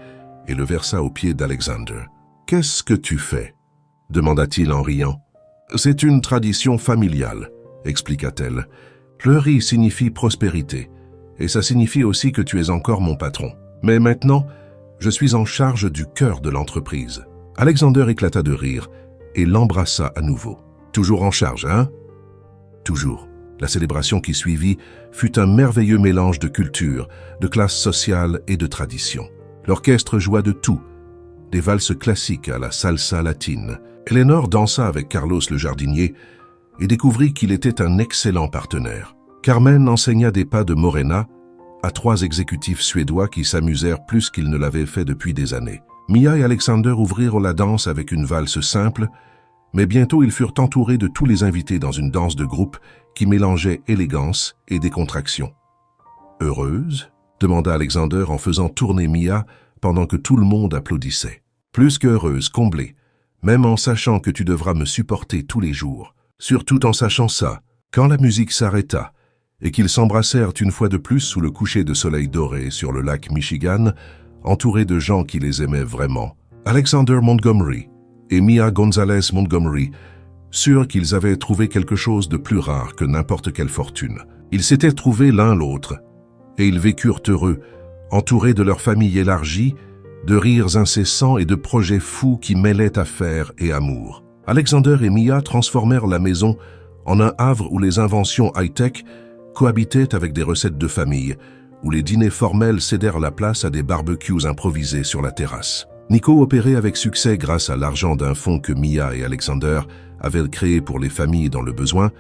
et le versa aux pieds d'Alexander. « Qu'est-ce que tu fais ?» demanda-t-il en riant. « C'est une tradition familiale, » expliqua-t-elle. « Le riz signifie prospérité, et ça signifie aussi que tu es encore mon patron. Mais maintenant, je suis en charge du cœur de l'entreprise. » Alexander éclata de rire et l'embrassa à nouveau. « Toujours en charge, hein ?»« Toujours. » La célébration qui suivit fut un merveilleux mélange de culture, de classe sociale et de tradition. L'orchestre joua de tout, des valses classiques à la salsa latine. Eleanor dansa avec Carlos le jardinier et découvrit qu'il était un excellent partenaire. Carmen enseigna des pas de morena à 3 exécutifs suédois qui s'amusèrent plus qu'ils ne l'avaient fait depuis des années. Mia et Alexander ouvrirent la danse avec une valse simple, mais bientôt ils furent entourés de tous les invités dans une danse de groupe qui mélangeait élégance et décontraction. « Heureuse ?» demanda Alexander en faisant tourner Mia pendant que tout le monde applaudissait. « Plus que heureuse, comblée, même en sachant que tu devras me supporter tous les jours. Surtout en sachant ça, quand la musique s'arrêta et qu'ils s'embrassèrent une fois de plus sous le coucher de soleil doré sur le lac Michigan, entourés de gens qui les aimaient vraiment. Alexander Montgomery et Mia Gonzalez Montgomery, sûrs qu'ils avaient trouvé quelque chose de plus rare que n'importe quelle fortune. Ils s'étaient trouvés l'un l'autre, et ils vécurent heureux, entourés de leur famille élargie, de rires incessants et de projets fous qui mêlaient affaires et amour. Alexander et Mia transformèrent la maison en un havre où les inventions high-tech cohabitaient avec des recettes de famille, où les dîners formels cédèrent la place à des barbecues improvisés sur la terrasse. Nico opérait avec succès grâce à l'argent d'un fonds que Mia et Alexander avaient créé pour les familles dans le besoin,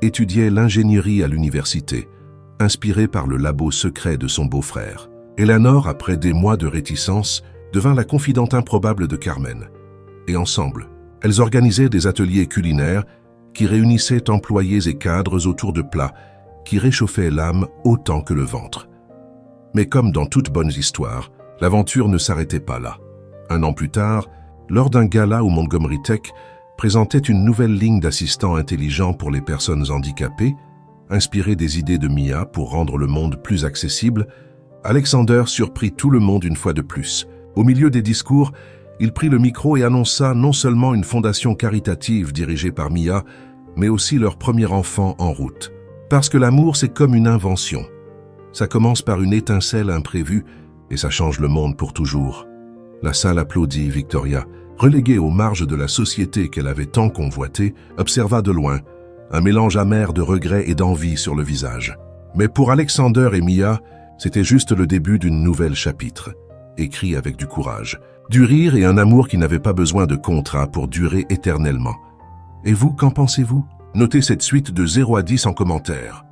étudiait l'ingénierie à l'université, inspiré par le labo secret de son beau-frère. Eleanor, après des mois de réticence, devint la confidente improbable de Carmen. Et ensemble, elles organisaient des ateliers culinaires qui réunissaient employés et cadres autour de plats qui réchauffaient l'âme autant que le ventre. Mais comme dans toute bonne histoire, l'aventure ne s'arrêtait pas là. 1 an plus tard, lors d'un gala où Montgomery Tech présentait une nouvelle ligne d'assistants intelligents pour les personnes handicapées, inspirée des idées de Mia pour rendre le monde plus accessible, Alexander surprit tout le monde une fois de plus. Au milieu des discours, il prit le micro et annonça non seulement une fondation caritative dirigée par Mia, mais aussi leur premier enfant en route. Parce que l'amour, c'est comme une invention. Ça commence par une étincelle imprévue et ça change le monde pour toujours. La salle applaudit. Victoria, reléguée aux marges de la société qu'elle avait tant convoitée, observa de loin, un mélange amer de regret et d'envie sur le visage. Mais pour Alexander et Mia, c'était juste le début d'une nouvelle chapitre, écrit avec du courage, du rire et un amour qui n'avait pas besoin de contrat pour durer éternellement. Et vous, qu'en pensez-vous? Notez cette suite de 0 à 10 en commentaire.